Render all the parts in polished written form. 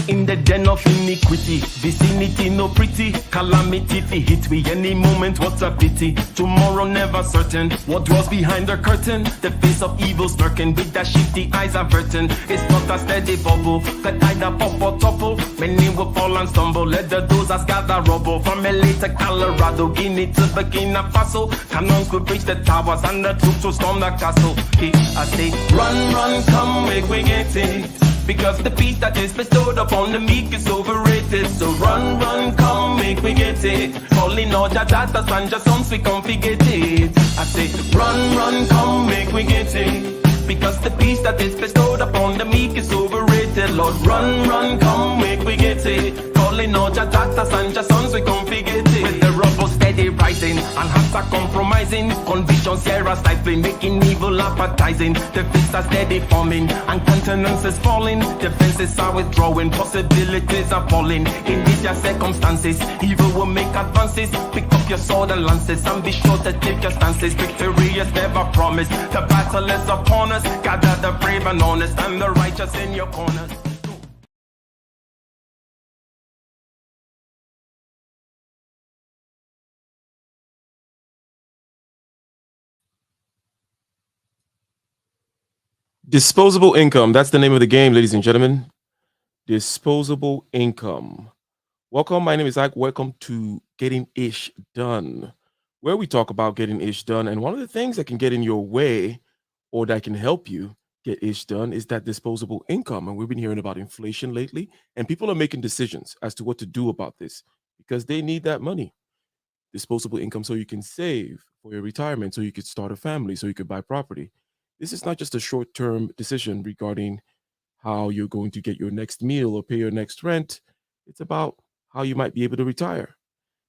In the den of iniquity, vicinity no pretty, calamity fi hit we any moment, what a pity. Tomorrow never certain, what was behind the curtain, the face of evil lurking with that shifty eyes averting. It's not a steady bubble that either pop or topple, many will fall and stumble, let the dozers gather rubble. From LA to Colorado, Guinea to Burkina Faso, cannon could reach the towers and the troops will storm the castle. I say, run, run, come, make we get it, because the peace that is bestowed upon the meek is overrated. So run, run, come, make we get it, calling all your daughters and your sons, we come forget it. I say, run, run, come, make we get it, because the peace that is bestowed upon the meek is overrated. Lord, run, run, come, make we get it, calling all your daughters and your sons, we come forget it. With the rubble steady rising, and hearts are compromising. Convictions here are stifling, making evil appetizing. The fists are steady forming, and countenance is falling. Defenses are withdrawing, possibilities are falling. In these circumstances, evil will make advances. Pick up your sword and lances, and be sure to take your stances. Victory is never promised. The battle is upon us. Gather the brave and honest, and the righteous in your corners. Disposable income. That's the name of the game, ladies and gentlemen. Disposable income. Welcome. My name is Ike. Welcome to Getting Ish Done, where we talk about getting ish done. And one of the things that can get in your way or that can help you get ish done is that disposable income. And we've been hearing about inflation lately, and people are making decisions as to what to do about this because they need that money. Disposable income so you can save for your retirement, so you could start a family, so you could buy property. This is not just a short term decision regarding how you're going to get your next meal or pay your next rent. It's about how you might be able to retire.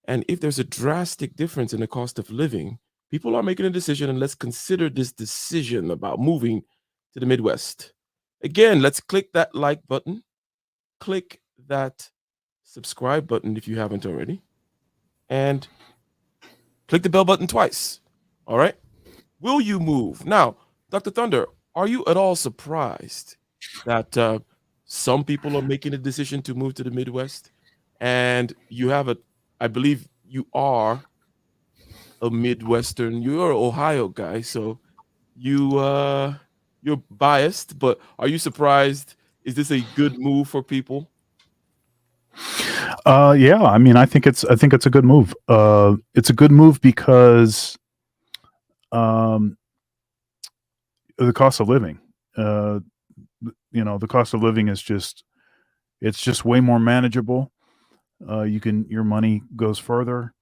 And if there's a drastic difference in the cost of living, people are making a decision, and let's consider this decision about moving to the Midwest. Again, let's click that like button, click that subscribe button if you haven't already, and click the bell button twice. All right. Will you move? Now, Dr. Thunder, are you at all surprised that some people are making a decision to move to the Midwest? And you have I believe you are a Midwestern, you're an Ohio guy, so you're biased, but are you surprised? Is this a good move for people? Yeah, I mean, I think it's a good move. It's a good move because the cost of living. The cost of living is it's just way more manageable. Your money goes further.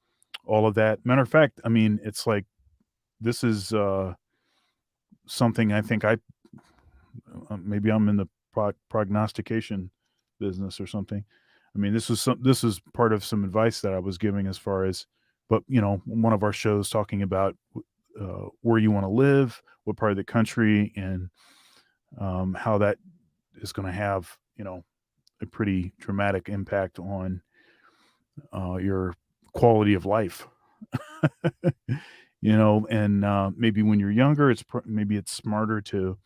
All of that. Matter of fact, I mean, it's like this is something I think maybe I'm in the prognostication business or something. I mean, this is part of some advice that I was giving as far as, but one of our shows talking about where you want to live, what part of the country, and how that is going to have a pretty dramatic impact on your quality of life. And maybe when you're younger, maybe it's smarter to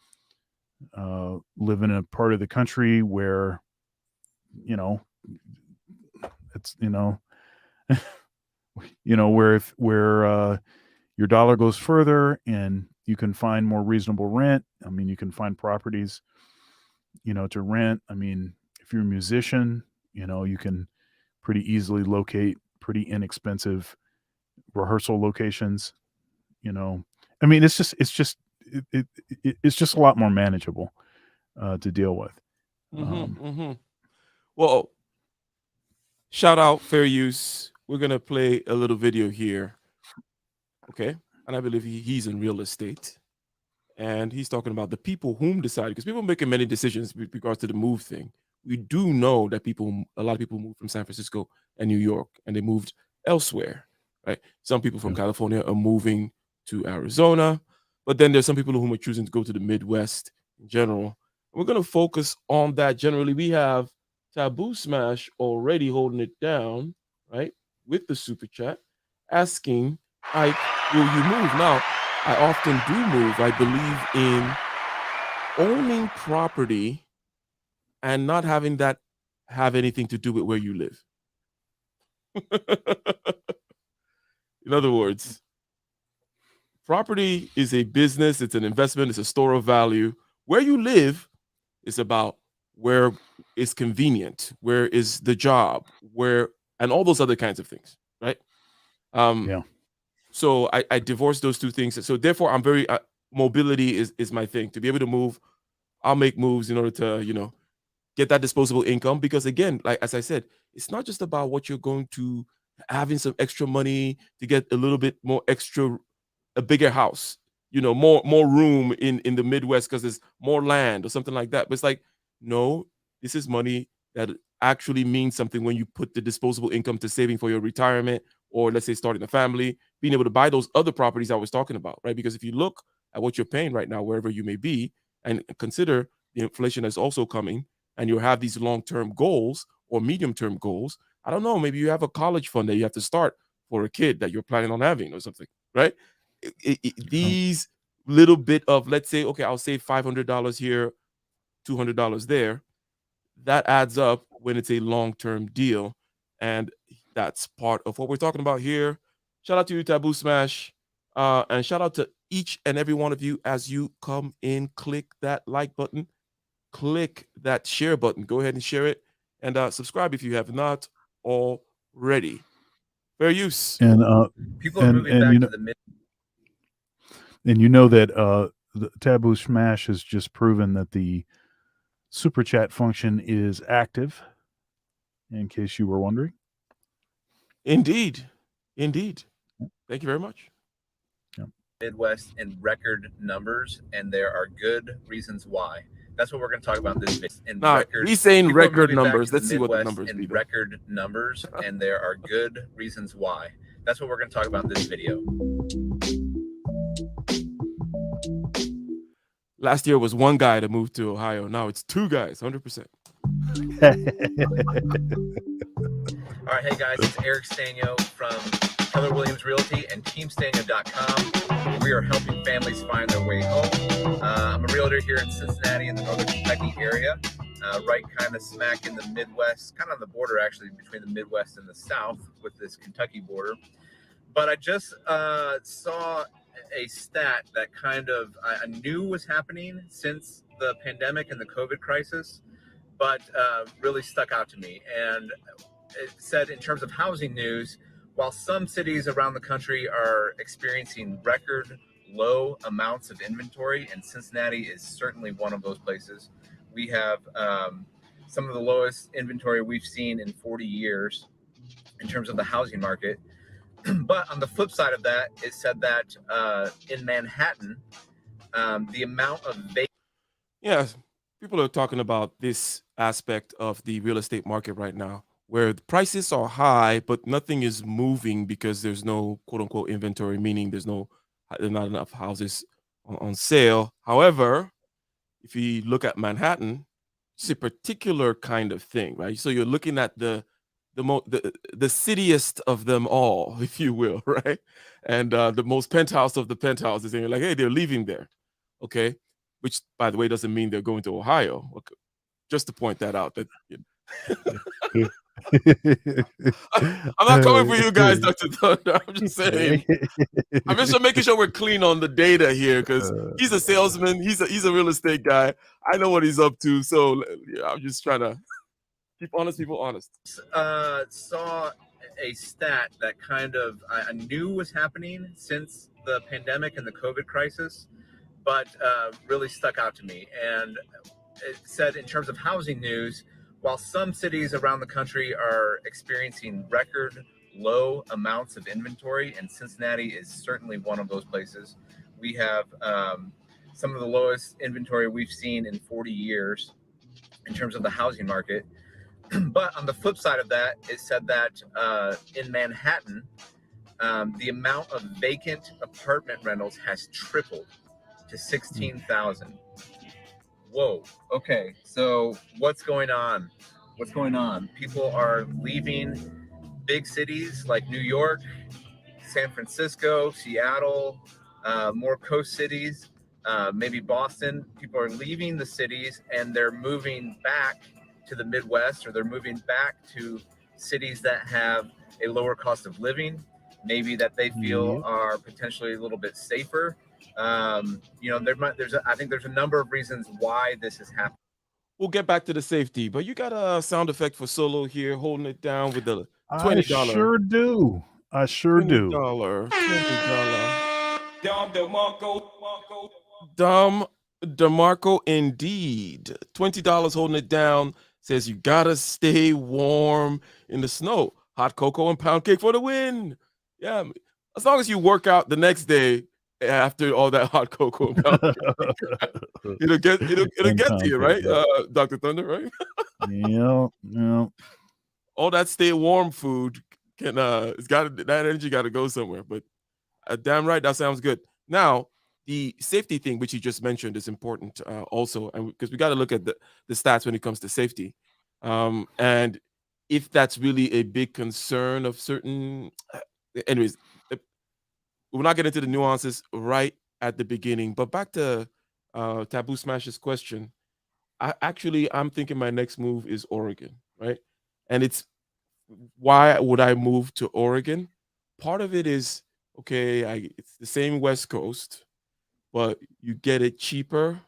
live in a part of the country where it's where your dollar goes further and you can find more reasonable rent. I mean, you can find properties to rent. I mean, if you're a musician, you can pretty easily locate pretty inexpensive rehearsal locations. I mean, it's just a lot more manageable to deal with. Well, shout out, fair use. We're gonna play a little video here, okay? And I believe he's in real estate, and he's talking about the people whom decided, because people are making many decisions with regards to the move thing. We do know that a lot of people moved from San Francisco and New York, and they moved elsewhere, right? Some people from California are moving to Arizona, but then there's some people who are choosing to go to the Midwest in general. We're going to focus on that generally. We have Taboo Smash already holding it down, right, with the super chat, asking, Ike, will you move? Now, I often do move. I believe in owning property and not having that have anything to do with where you live. In other words, property is a business, it's an investment, it's a store of value. Where you live is about where is convenient, where is the job, and all those other kinds of things, right? Yeah. So I divorce those two things. So therefore, I'm very mobility is my thing. To be able to move, I'll make moves in order to get that disposable income. Because again, like as I said, it's not just about what you're going to having some extra money to get a little bit more extra, a bigger house, more room in the Midwest because there's more land or something like that. But it's like, no, this is money that actually means something when you put the disposable income to saving for your retirement or let's say starting a family, being able to buy those other properties I was talking about, right? Because if you look at what you're paying right now, wherever you may be, and consider the inflation that's also coming, and you have these long-term goals or medium-term goals, I don't know, maybe you have a college fund that you have to start for a kid that you're planning on having or something, right? These little bit of, let's say, okay, I'll save $500 here, $200 there. That adds up when it's a long-term deal. And that's part of what we're talking about here. Shout out to you, Taboo Smash. And shout out to each and every one of you as you come in. Click that like button. Click that share button. Go ahead and share it. And subscribe if you have not already. Fair use. And people are moving back to the mid. And you know that the Taboo Smash has just proven that the super chat function is active, in case you were wondering. Indeed. Thank you very much. Midwest in record numbers, and there are good reasons why. That's what we're going to talk about in this video. He's saying record numbers. Let's see what the numbers in be. Record numbers, and there are good reasons why. That's what we're going to talk about in this video. Last year was one guy that moved to Ohio. Now it's two guys, 100%. All right, hey guys, it's Eric Stanio from Keller Williams Realty and TeamStanio.com. We are helping families find their way home. I'm a realtor here in Cincinnati in the Northern Kentucky area, right kind of smack in the Midwest, kind of on the border actually between the Midwest and the South with this Kentucky border. But I just saw a stat that kind of I knew was happening since the pandemic and the COVID crisis, but really stuck out to me. And it said, in terms of housing news, while some cities around the country are experiencing record low amounts of inventory, and Cincinnati is certainly one of those places, we have some of the lowest inventory we've seen in 40 years in terms of the housing market. But on the flip side of that, it said that in Manhattan, the amount of people are talking about this aspect of the real estate market right now, where the prices are high, but nothing is moving because there's no quote unquote inventory, meaning there's not enough houses on sale. However, if you look at Manhattan, it's a particular kind of thing, right? So you're looking at the citiest of them all, if you will, right? And the most penthouse of the penthouses, and you're like, hey, they're leaving there, okay? Which, by the way, doesn't mean they're going to Ohio. Okay. Just to point that out. That I'm not coming for you guys, Dr. Thunder. I'm just saying. I'm just making sure we're clean on the data here, because he's a salesman. He's a real estate guy. I know what he's up to. So yeah, I'm just trying to keep honest people honest. Saw a stat that kind of I knew was happening since the pandemic and the COVID crisis, but really stuck out to me. And it said, in terms of housing news, while some cities around the country are experiencing record low amounts of inventory, and Cincinnati is certainly one of those places, we have some of the lowest inventory we've seen in 40 years in terms of the housing market. But on the flip side of that, it said that in Manhattan, the amount of vacant apartment rentals has tripled to 16,000. Whoa. Okay. So what's going on? People are leaving big cities like New York, San Francisco, Seattle, more coast cities, maybe Boston. People are leaving the cities and they're moving back to the Midwest, or they're moving back to cities that have a lower cost of living, maybe that they feel are potentially a little bit safer. I think there's a number of reasons why this is happening. We'll get back to the safety, but you got a sound effect for Solo here, holding it down with the $20. I sure do. $20. Dom DeMarco, indeed. $20 holding it down. Says you gotta stay warm in the snow. Hot cocoa and pound cake for the win. Yeah, as long as you work out the next day after all that hot cocoa and pound cake, it'll get to you, right, Dr. Thunder, right? Yeah. All that stay warm food it's got that energy got to go somewhere. But damn right, that sounds good. Now, the safety thing, which you just mentioned, is important also, and because we got to look at the stats when it comes to safety, and if that's really a big concern of certain. Anyways, we'll not get into the nuances right at the beginning, but back to Taboo Smash's question. I'm thinking my next move is Oregon, right? And it's why would I move to Oregon? Part of it is okay, it's the same West Coast, but you get it cheaper.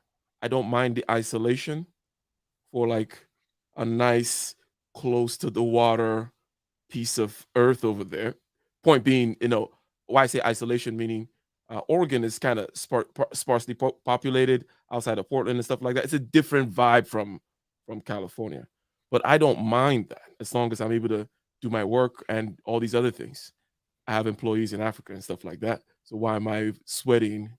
I don't mind the isolation for like a nice close to the water piece of earth over there. Point being, why I say isolation, meaning Oregon is kind of sparsely populated outside of Portland and stuff like that. It's a different vibe from California, but I don't mind that as long as I'm able to do my work and all these other things. I have employees in Africa and stuff like that. So why am I sweating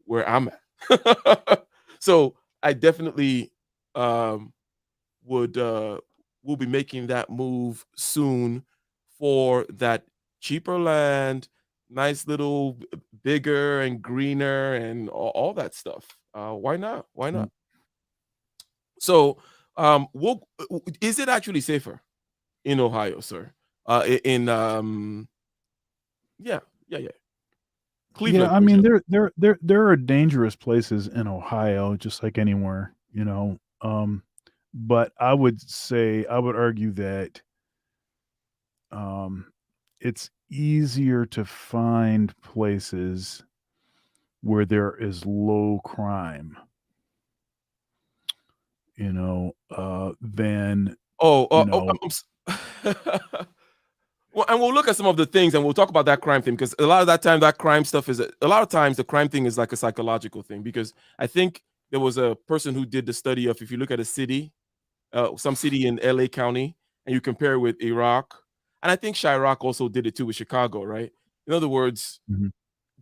where I'm at? So I definitely will be making that move soon for that cheaper land, nice little bigger and greener and all that stuff. Why not? Why not? So, is it actually safer in Ohio, sir? Yeah. Cleveland. Yeah, I mean there are dangerous places in Ohio, just like anywhere, but I would argue that it's easier to find places where there is low crime, than Well, and we'll look at some of the things and we'll talk about that crime thing because a lot of that time that crime stuff is a lot of times the crime thing is like a psychological thing because I think there was a person who did the study of if you look at a city, some city in LA County, and you compare it with Iraq, and I think Chirac also did it too with Chicago, right? In other words,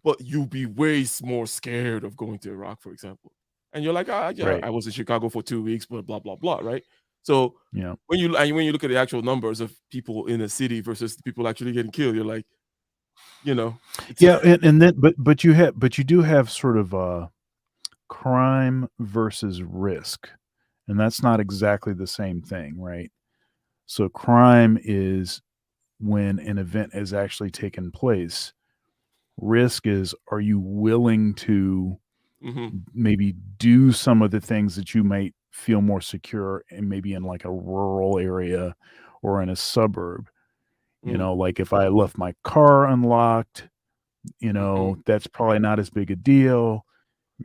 but you'll be way more scared of going to Iraq, for example. And you're like, Right. I was in Chicago for 2 weeks, but blah, blah, blah, right? So Yeah. when you look at the actual numbers of people in a city versus the people actually getting killed, you're like, Yeah, and then but you do have sort of crime versus risk. And that's not exactly the same thing, right? So crime is when an event has actually taken place. Risk is, are you willing to maybe do some of the things that you might feel more secure and maybe in like a rural area or in a suburb? Like if I left my car unlocked, that's probably not as big a deal,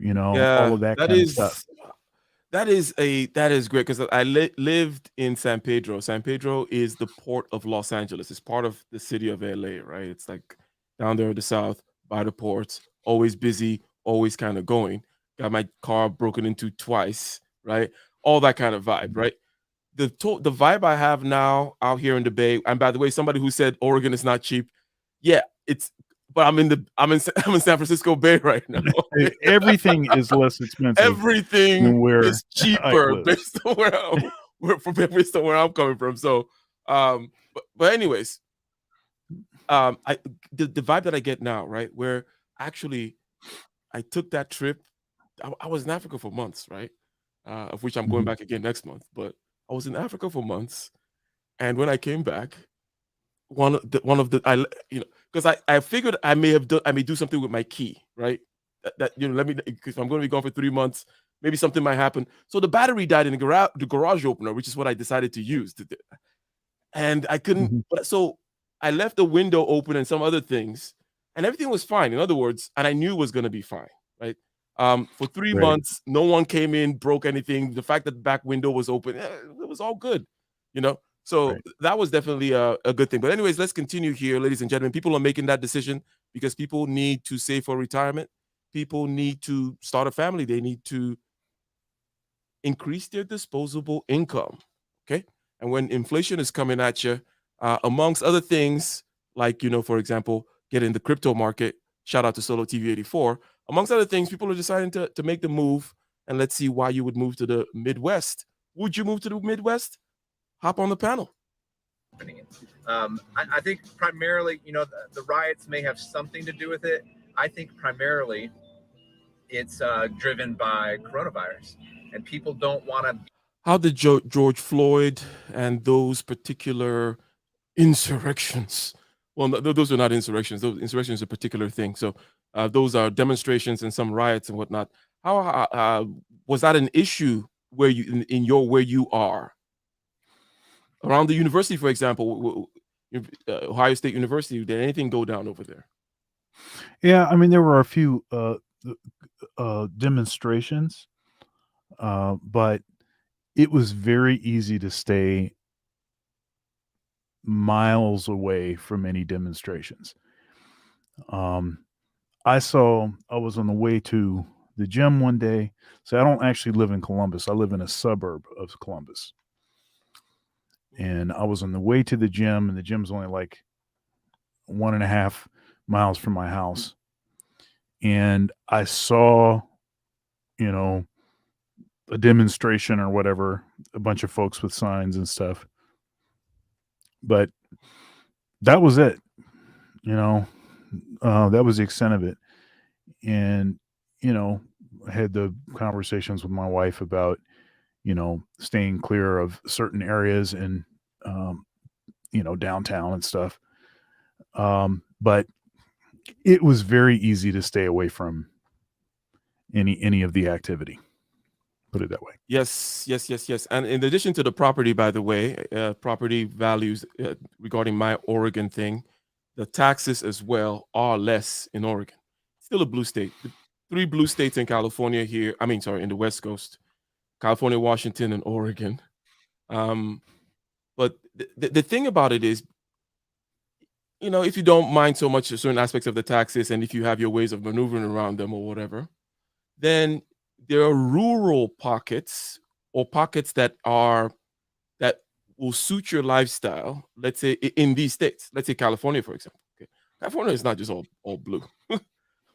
all of that kind of stuff. That is great because I lived in San Pedro. San Pedro is the port of Los Angeles. It's part of the city of LA, right? It's like down there in the south by the ports, always busy, always kind of going. Got my car broken into twice, right? All that kind of vibe, right? The vibe I have now out here in the Bay, and by the way, somebody who said Oregon is not cheap, yeah, but I'm in San Francisco Bay right now. Everything is less expensive. Everything is cheaper based on based on where I'm coming from. So, but anyways, the vibe that I get now, right, where actually I took that trip. I was in Africa for months, right, of which I'm going back again next month. But I was in Africa for months, and when I came back, because I figured I may do something with my key, right? Because I'm going to be gone for 3 months, maybe something might happen. So the battery died in the garage opener, which is what I decided to use, and I couldn't. So I left the window open and some other things, and everything was fine. In other words, and I knew it was going to be fine, right? For 3 months, no one came in, broke anything. The fact that the back window was open, it was all good, So that was definitely a good thing. But anyways, let's continue here, ladies and gentlemen. People are making that decision because people need to save for retirement. People need to start a family. They need to increase their disposable income, okay? And when inflation is coming at you, amongst other things, like, for example, get in the crypto market, shout out to Solo TV 84, amongst other things, people are deciding to make the move. And let's see why you would move to the Midwest. Would you move to the Midwest? Hop on the panel. happening. I think primarily, the riots may have something to do with it. I think primarily it's driven by coronavirus, and people don't want to. How did George Floyd and those particular insurrections? Well, those are not insurrections. Those insurrections are a particular thing. So those are demonstrations and some riots and whatnot. How was that an issue where you where you are around the university, for example, Ohio State University? Did anything go down over there? Yeah, I mean, there were a few demonstrations, but it was very easy to stay miles away from any demonstrations. I was on the way to the gym one day. So I don't actually live in Columbus. I live in a suburb of Columbus. And I was on the way to the gym, and the gym's only like 1.5 miles from my house. And I saw, a demonstration or whatever, a bunch of folks with signs and stuff. But that was it. That was the extent of it. And, I had the conversations with my wife about, staying clear of certain areas and, downtown and stuff. But it was very easy to stay away from any of the activity. Put it that way. Yes. And in addition to the property, by the way, property values regarding my Oregon thing, the taxes as well are less in Oregon. Still a blue state. The 3 blue states in California here. In the West Coast, California, Washington, and Oregon. But the thing about it is, if you don't mind so much certain aspects of the taxes, and if you have your ways of maneuvering around them or whatever, then there are rural pockets or pockets that will suit your lifestyle. Let's say in these states, let's say California, for example. Okay. California is not just all blue.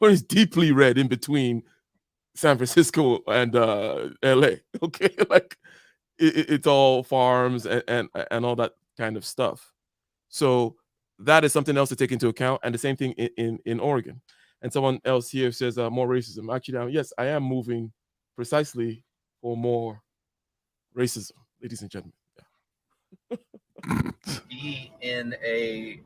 It's deeply red in between San Francisco and LA. Okay. Like it's all farms and all that kind of stuff. So that is something else to take into account. And the same thing in Oregon. And someone else here says more racism. Actually, yes, I am moving precisely for more racism, ladies and gentlemen. Yeah. Be in a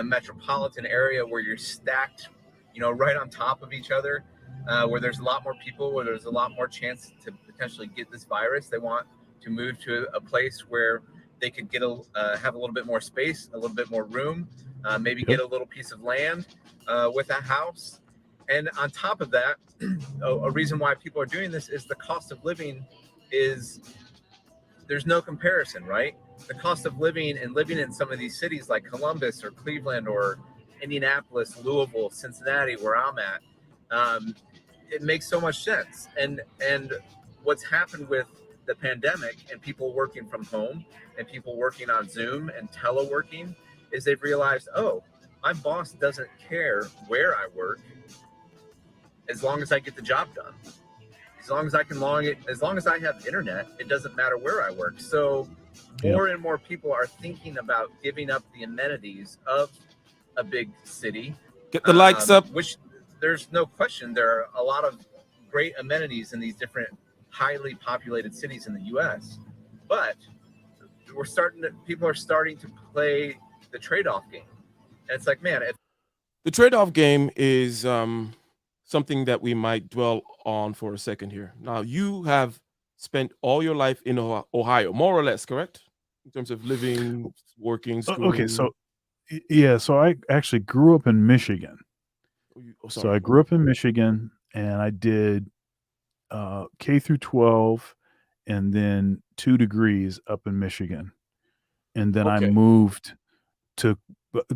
metropolitan area where you're stacked, right on top of each other, where there's a lot more people, where there's a lot more chance to potentially get this virus. They want to move to a place where they could get have a little bit more space, a little bit more room, maybe get a little piece of land with a house. And on top of that, a reason why people are doing this is the cost of living there's no comparison, right? The cost of living and living in some of these cities like Columbus or Cleveland or Indianapolis, Louisville, Cincinnati, where I'm at, it makes so much sense. And what's happened with the pandemic and people working from home and people working on Zoom and teleworking is they've realized, my boss doesn't care where I work as long as I get the job done. As long as I can as long as I have internet, it doesn't matter where I work. So more and more people are thinking about giving up the amenities of a big city. Get the likes up. Which there's no question there are a lot of great amenities in these different highly populated cities in the US. But people are starting to play the trade-off game. And it's like, man, the trade-off game is something that we might dwell on for a second here. Now, you have spent all your life in Ohio, more or less, correct? In terms of living, working, schooling. Okay, so I actually grew up in Michigan. So I grew up in Michigan, and I did K through 12, and then 2 degrees up in Michigan. And then I moved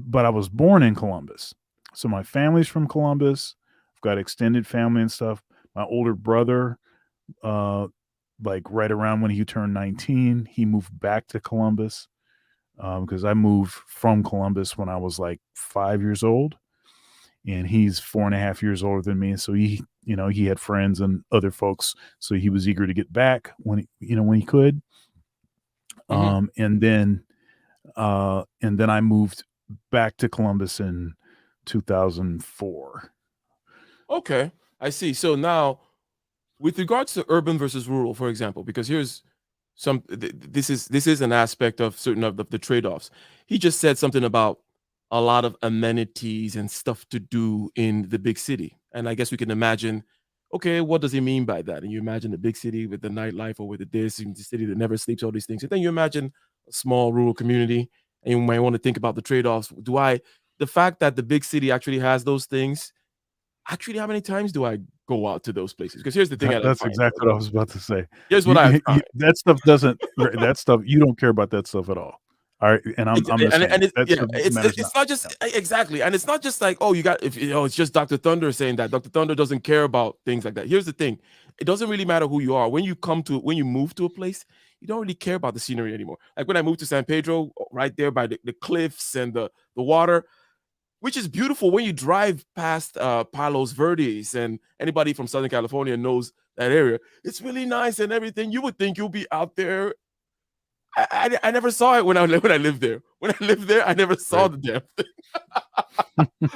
but I was born in Columbus. So my family's from Columbus. I've got extended family and stuff. My older brother, like right around when he turned 19, he moved back to Columbus because I moved from Columbus when I was like 5 years old, and he's 4.5 years older than me. So he had friends and other folks, so he was eager to get back when he could. And then And then I moved back to Columbus in 2004. Okay, I see. So now, with regards to urban versus rural, for example, because here's this is an aspect of certain of the trade-offs. He just said something about a lot of amenities and stuff to do in the big city, and I guess we can imagine, okay, what does he mean by that? And you imagine the big city with the nightlife, or with the this, and the city that never sleeps, all these things, and then you imagine a small rural community, and you might want to think about the trade-offs. The fact that the big city actually has those things, actually, how many times do I go out to those places? Because here's the thing I That's find. exactly what I was about to say. Here's what I find. That stuff doesn't. That stuff you don't care about that stuff at all. All right, and I'm the same. And That stuff matters it's not. not just exactly, and it's not just like, oh, you got, if you know, it's just Dr. Thunder saying that. Dr. Thunder doesn't care about things like that. Here's the thing: it doesn't really matter who you are. When you move to a place, you don't really care about the scenery anymore. Like when I moved to San Pedro, right there by the cliffs and the water, which is beautiful when you drive past Palos Verdes, and anybody from Southern California knows that area. It's really nice and everything. You would think you'll be out there. I never saw it when I lived there. When I lived there, I never saw Right. the damn thing.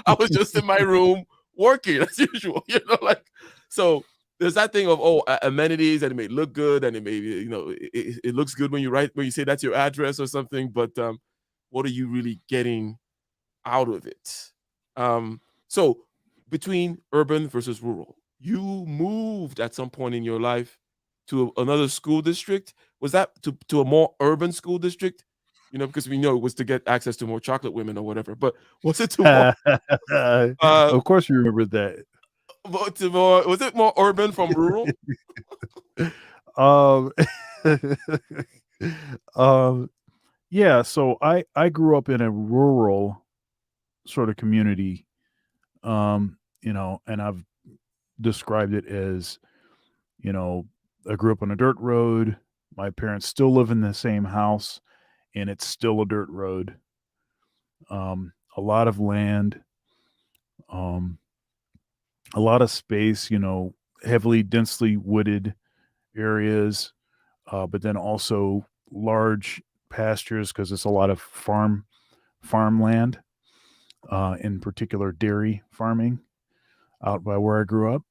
I was just in my room working as usual, like, so there's that thing of, amenities, and it may look good, and it may, it looks good when you say that's your address or something, but what are you really getting out of it? So between urban versus rural, you moved at some point in your life to another school district. Was that to a more urban school district? Because we know it was to get access to more chocolate women or whatever. But was it to more, Of course, you remember that. was it more urban from rural? Um, yeah. So I grew up in a rural sort of community, and I've described it as, I grew up on a dirt road. My parents still live in the same house, and it's still a dirt road. A lot of land, um, a lot of space, heavily, densely wooded areas, but then also large pastures because it's a lot of farmland, in particular dairy farming out by where I grew up.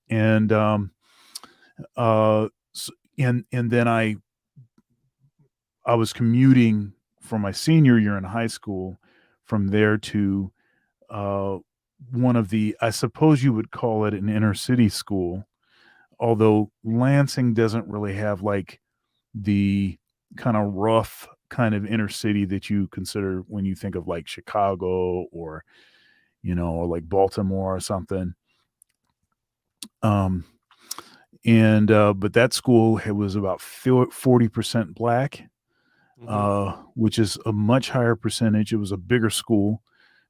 And and then I was commuting for my senior year in high school from there to one of the, I suppose you would call it an inner city school, although Lansing doesn't really have like the kind of rough kind of inner city that you consider when you think of like Chicago or or like Baltimore or something. But that school was about 40% black, which is a much higher percentage. It was a bigger school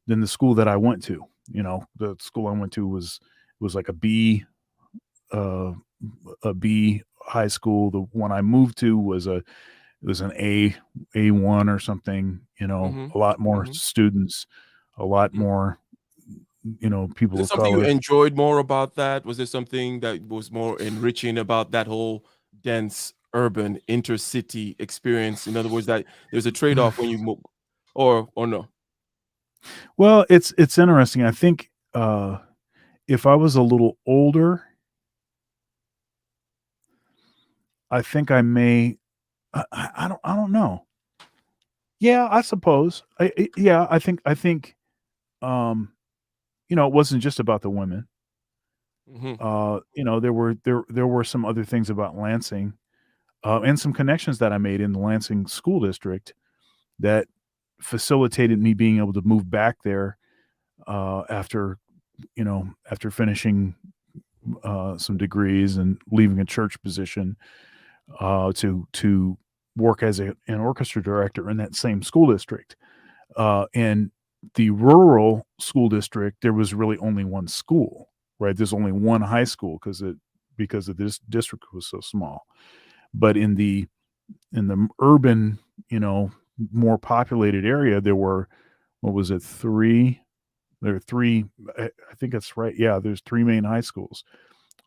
than the school that I went to. The school I went to was like a B high school. The one I moved to was an A1 or something. A lot more students, a lot more people Was of there something you color. enjoyed more about that? Was there something that was more enriching about that whole dense urban intercity experience? In other words, that there's a trade-off when you move, or no? Well, it's interesting. I think if I was a little older, I think I may. I don't know. Yeah, I suppose. I think. It wasn't just about the women. There were some other things about Lansing, and some connections that I made in the Lansing school district that facilitated me being able to move back there after finishing some degrees and leaving a church position to work as an orchestra director in that same school district. And the rural school district, there was really only one school, right? There's only one high school because this district was so small. But in the urban, more populated area, there were, what was it, three? There are three. I think that's right. Yeah, there's three main high schools.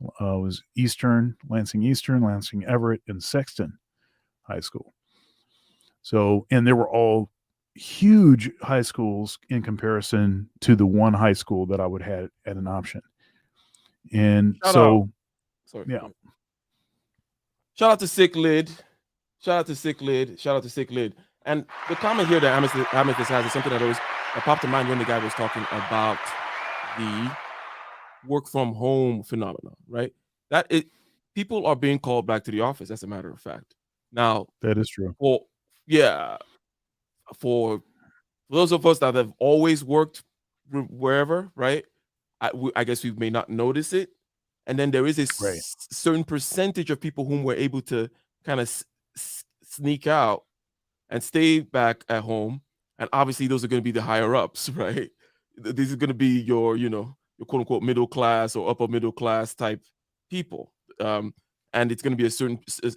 It was Lansing Eastern, Lansing Everett, and Sexton High School. So, and they were all huge high schools in comparison to the one high school that I would have at an option. And Shout out. so, Sorry. yeah. Shout out to Sick Lid. Shout out to Sick Lid. Shout out to Sick Lid. And the comment here that Amethyst has is something that popped to mind when the guy was talking about the work from home phenomenon, right? People are being called back to the office, as a matter of fact. Now, That is true. well, yeah, for those of us that have always worked wherever, right? I guess we may not notice it. And then there is a Right. certain percentage of people whom we're able to kind of sneak out and stay back at home. And obviously those are going to be the higher ups, right? These are going to be your quote unquote middle class or upper middle class type people. And it's going to be a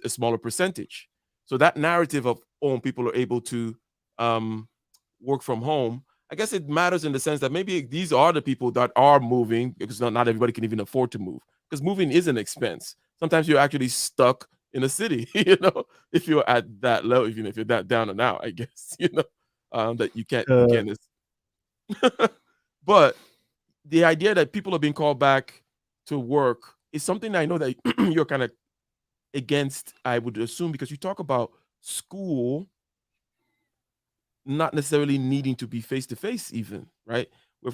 smaller percentage. So that narrative of, people are able to work from home, I guess it matters in the sense that maybe these are the people that are moving, because not everybody can even afford to move, because moving is an expense. Sometimes you're actually stuck in a city, if you're at that level, even if you're that down and out, I guess, that you can't. But the idea that people are being called back to work is something I know that you're kind of against, I would assume, because you talk about school not necessarily needing to be face to face, even, right?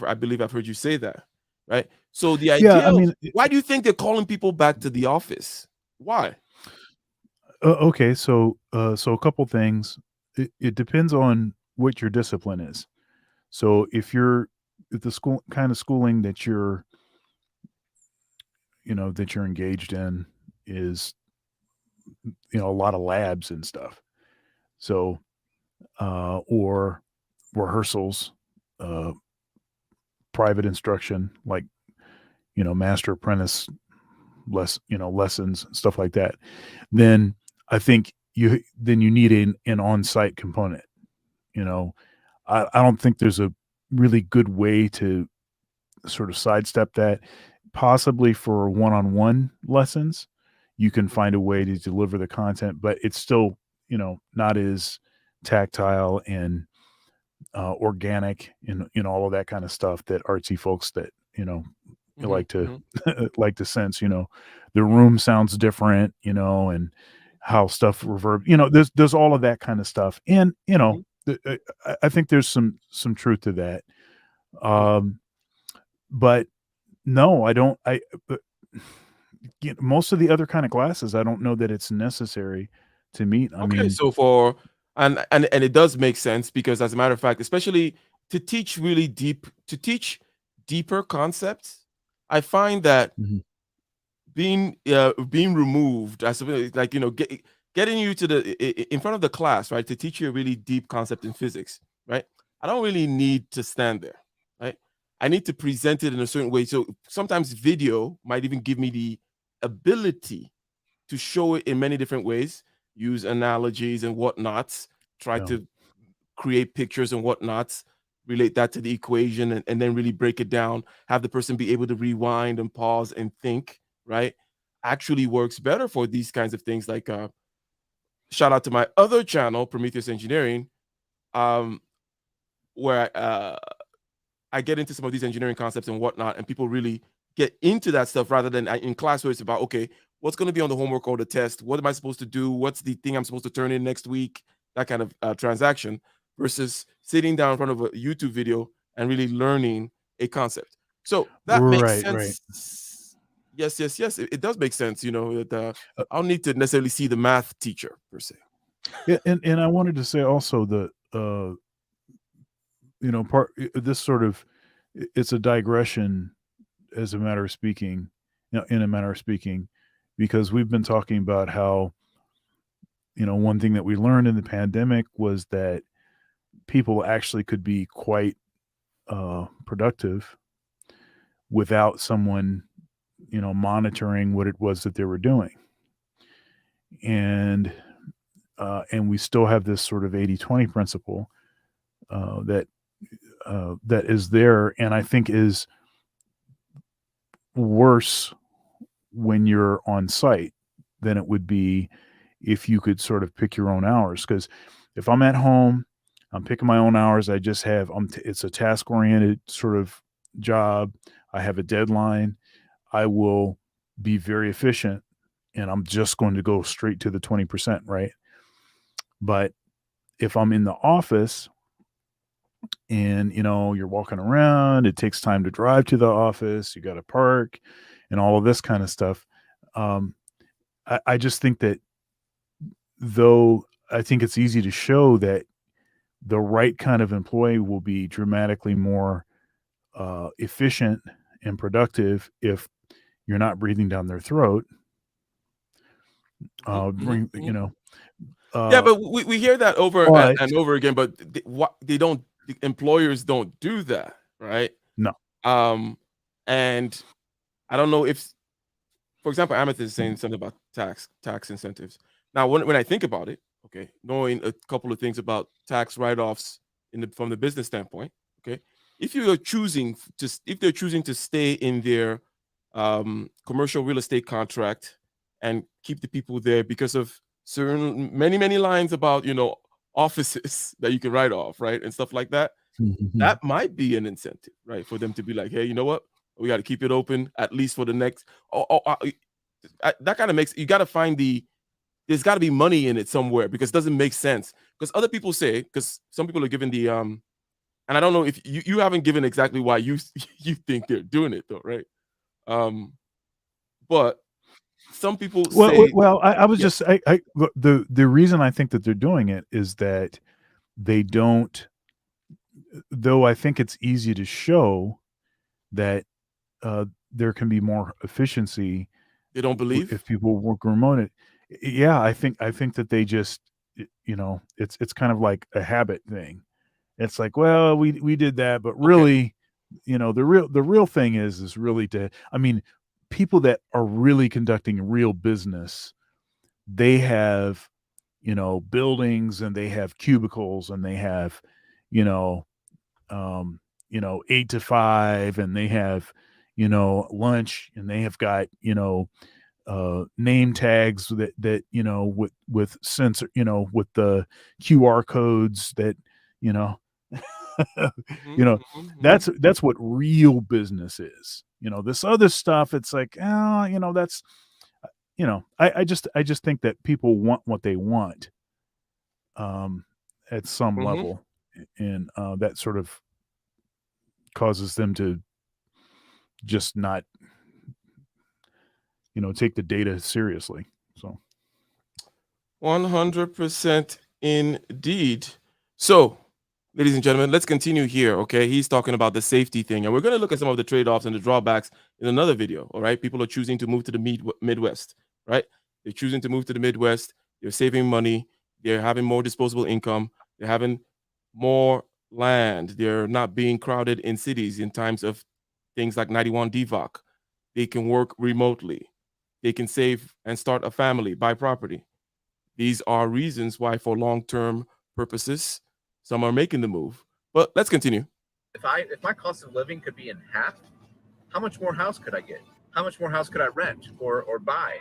I believe I've heard you say that, right? So the idea, why do you think they're calling people back to the office? Why? Okay, so a couple things. It depends on what your discipline is. So if the school kind of schooling that you're engaged in is a lot of labs and stuff. So or rehearsals, private instruction, like master apprentice lessons, stuff like that, then I think you need an on-site component. I don't think there's a really good way to sort of sidestep that. Possibly for one-on-one lessons, you can find a way to deliver the content, but it's still not as tactile and organic and all of that kind of stuff that artsy folks that like to like to sense. The room sounds different, and how stuff reverb. There's all of that kind of stuff, and I think there's some truth to that. But no, I don't. Most of the other kind of classes, I don't know that it's necessary to meet. I mean, so and it does make sense, because as a matter of fact, especially to teach deeper concepts, I find that being removed, as like getting you to in front of the class, right, to teach you a really deep concept in physics, right? I don't really need to stand there, right? I need to present it in a certain way. So sometimes video might even give me the ability to show it in many different ways, use analogies and whatnots, try to create pictures and whatnots, relate that to the equation, and then really break it down, have the person be able to rewind and pause and think, right? Actually works better for these kinds of things. Like shout out to my other channel, Prometheus Engineering, where I get into some of these engineering concepts and whatnot, and people really get into that stuff, rather than in class where it's about, okay, what's going to be on the homework or the test? What am I supposed to do? What's the thing I'm supposed to turn in next week? That kind of transaction, versus sitting down in front of a YouTube video and really learning a concept. So that makes sense. Right. Yes. It does make sense. I don't need to necessarily see the math teacher per se. Yeah, and I wanted to say also this sort of, it's a digression as a matter of speaking, in a manner of speaking, because we've been talking about how, one thing that we learned in the pandemic was that people actually could be quite productive without someone, monitoring what it was that they were doing. And we still have this sort of 80-20 principle that is there, and I think is worse when you're on site than it would be if you could sort of pick your own hours. Because if I'm at home, I'm picking my own hours. I just have, it's a task oriented sort of job. I have a deadline. I will be very efficient, and I'm just going to go straight to the 20%, right? But if I'm in the office and, you're walking around, it takes time to drive to the office, you got to park and all of this kind of stuff. I just think that, though I think it's easy to show that the right kind of employee will be dramatically more efficient and productive if you're not breathing down their throat. Yeah, Uh, but we hear that over but and over again, but the employers don't do that, right? no. And I don't know if, for example, Amethyst is saying something about tax incentives. Now, when I think about it, okay, knowing a couple of things about tax write-offs from the business standpoint, okay, if they're choosing to stay in their commercial real estate contract and keep the people there because of certain many lines about offices that you can write off, right, and stuff like that, that might be an incentive, right, for them to be like, hey, you know what, we got to keep it open at least for the next. That kind of makes, you got to find there's got to be money in it somewhere, because it doesn't make sense. Because other people say, because some people are given the and I don't know if you haven't given exactly why you think they're doing it though, right? But some people say, I was just the reason I think that they're doing it is that they don't, though I think it's easy to show that there can be more efficiency. They don't believe if people work remote. Yeah, I think that they just, it's kind of like a habit thing. It's like, well, we did that, but really, the real thing is really people that are really conducting real business, they have, buildings, and they have cubicles, and they have, 8 to 5, and they have, lunch, and they have got, name tags that with sensor, with the QR codes that, that's what real business is. This other stuff, it's like, that's, I just think that people want what they want at some level, and that sort of causes them to just not, take the data seriously. So 100% indeed. So, ladies and gentlemen, let's continue here. Okay, he's talking about the safety thing, and we're going to look at some of the trade-offs and the drawbacks in another video. All right, people are choosing to move to the Midwest, right? They're choosing to move to the Midwest. They're saving money. They're having more disposable income. They're having more land. They're not being crowded in cities in times of things like 91 DVOC. They can work remotely. They can save and start a family, buy property. These are reasons why, for long-term purposes, some are making the move. But let's continue. If my cost of living could be in half, how much more house could I get? How much more house could I rent or buy?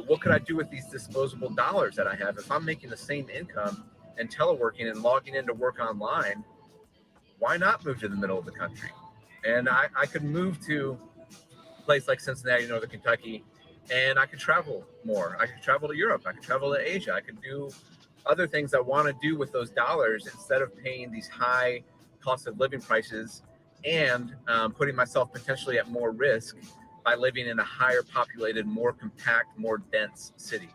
What could I do with these disposable dollars that I have? If I'm making the same income and teleworking and logging in to work online, why not move to the middle of the country? And I could move to a place like Cincinnati, Northern Kentucky, and I could travel more. I could travel to Europe. I could travel to Asia. I could do other things I want to do with those dollars instead of paying these high cost of living prices and putting myself potentially at more risk by living in a higher populated, more compact, more dense city.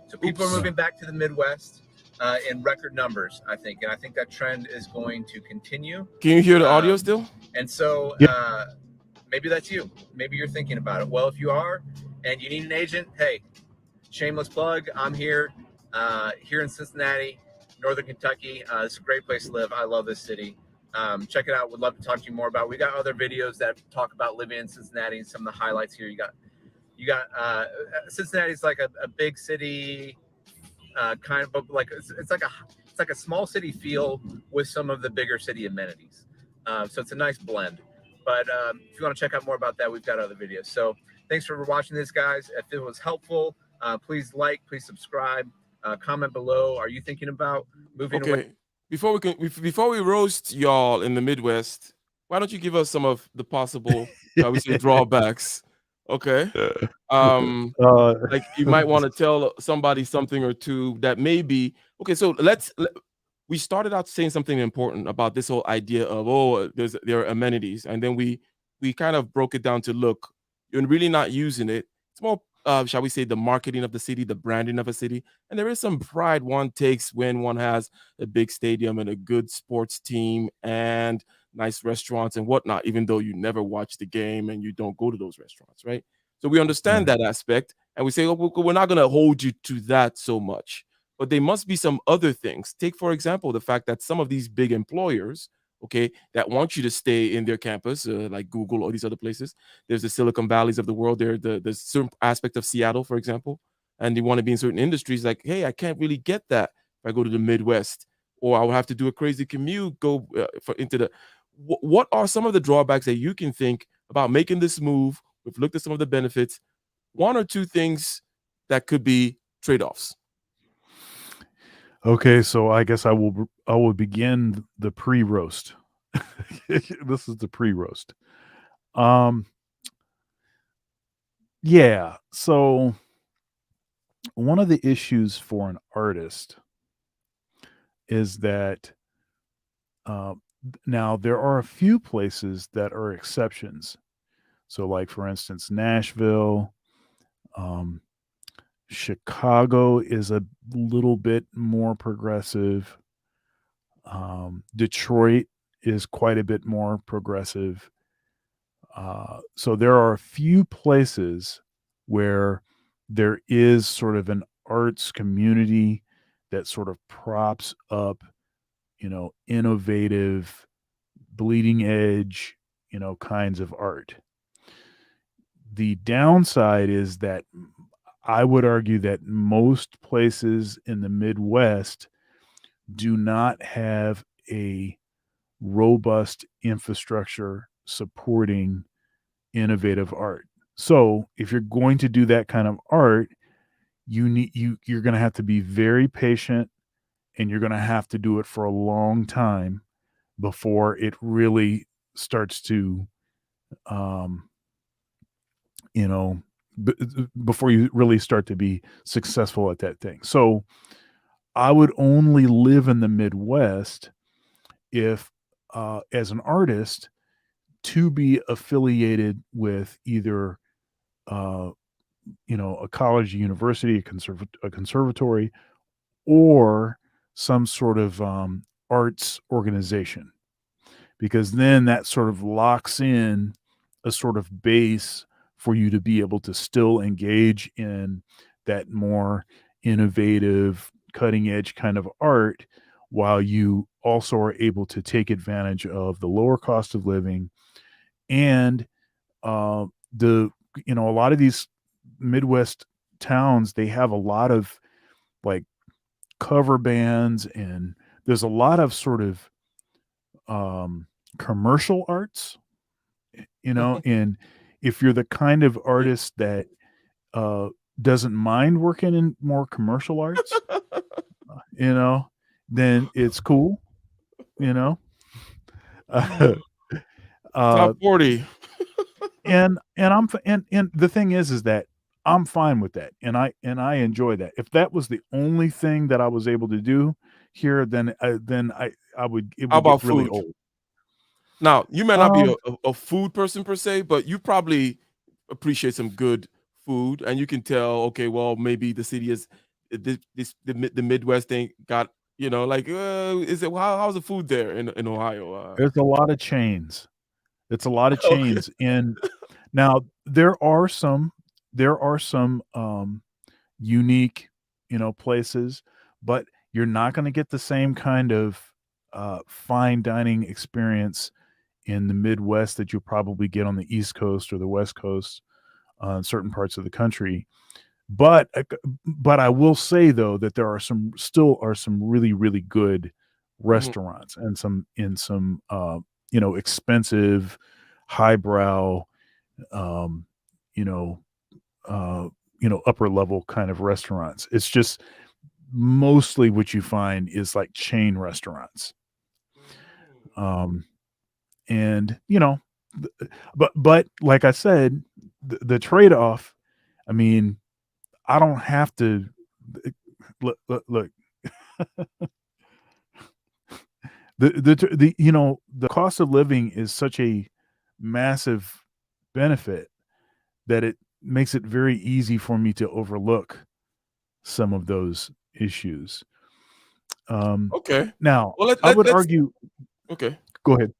So people are moving back to the Midwest in record numbers, I think. And I think that trend is going to continue. Can you hear the audio still? And so maybe that's you. Maybe you're thinking about it. Well, if you are and you need an agent, hey, shameless plug, I'm here in Cincinnati, Northern Kentucky. It's a great place to live. I love this city. Check it out. Would love to talk to you more about it. We got other videos that talk about living in Cincinnati and some of the highlights here. You got Cincinnati's like a big city, kind of like it's like a small city feel with some of the bigger city amenities. So it's a nice blend. But if you want to check out more about that, we've got other videos. So thanks for watching this, guys. If it was helpful, please like, please subscribe, comment below. Are you thinking about moving away? before we roast y'all in the Midwest, why don't you give us some of the possible, shall we say, drawbacks? Okay. uh, Like you might want to tell somebody something or two that maybe okay. So we started out saying something important about this whole idea of there are amenities, and then we kind of broke it down to look, you're really not using it. It's more shall we say the marketing of the city, the branding of a city, and there is some pride one takes when one has a big stadium and a good sports team and nice restaurants and whatnot, even though you never watch the game and you don't go to those restaurants, right? So we understand right. that aspect, and we say, oh, we're not going to hold you to that so much. But there must be some other things. Take, for example, the fact that some of these big employers, okay, that want you to stay in their campus, like Google or these other places. There's the Silicon Valleys of the world. The certain aspect of Seattle, for example, and they want to be in certain industries. Like, hey, I can't really get that if I go to the Midwest, or I would have to do a crazy commute, go into the. What are some of the drawbacks that you can think about making this move? We've looked at some of the benefits. One or two things that could be trade-offs. Okay, so I guess I will begin the pre-roast. This is the pre-roast. Yeah, so one of the issues for an artist is that now there are a few places that are exceptions. So, like for instance, Nashville, Chicago is a little bit more progressive. Detroit is quite a bit more progressive. So there are a few places where there is sort of an arts community that sort of props up, innovative, bleeding edge, kinds of art. The downside is that I would argue that most places in the Midwest do not have a robust infrastructure supporting innovative art. So if you're going to do that kind of art, you're going to have to be very patient, and you're going to have to do it for a long time before it really starts to before you really start to be successful at that thing. So I would only live in the Midwest if as an artist, to be affiliated with either a college, a university, a conservatory, or some sort of arts organization, because then that sort of locks in a sort of base for you to be able to still engage in that more innovative, cutting edge kind of art, while you also are able to take advantage of the lower cost of living and a lot of these Midwest towns, they have a lot of like cover bands, and there's a lot of sort of commercial arts, and if you're the kind of artist that doesn't mind working in more commercial arts, then it's cool, Top 40. and the thing is that I'm fine with that, and I enjoy that. If that was the only thing that I was able to do here, then I would How about get really food? old. Now, you may not be a food person per se, but you probably appreciate some good food, and you can tell, okay, well, maybe the city is the Midwest ain't got, is it how's the food there in Ohio? There's a lot of chains. It's a lot of Okay. chains, and now there are some unique, places, but you're not going to get the same kind of fine dining experience in the Midwest that you'll probably get on the East Coast or the West Coast, in certain parts of the country. But I will say though that there are some really, really good restaurants and some expensive, highbrow, upper level kind of restaurants. It's just mostly what you find is like chain restaurants. And but like I said, the trade-off, I mean, I don't have to look. The cost of living is such a massive benefit that it makes it very easy for me to overlook some of those issues. Okay. Now, Well, I would let's argue. okay. Go ahead.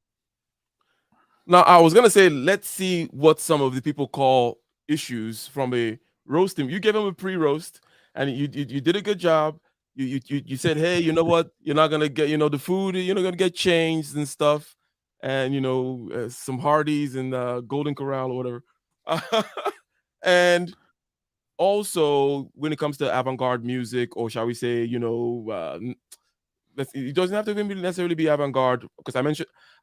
Now, I was gonna say, let's see what some of the people call issues from a roasting. You gave him a pre-roast, and you did a good job. You said, hey, you know what? You're not gonna get the food. You're not gonna get changed and stuff, and some Hardee's and Golden Corral or whatever. And also, when it comes to avant-garde music, or shall we say, it doesn't have to even necessarily be avant-garde, because I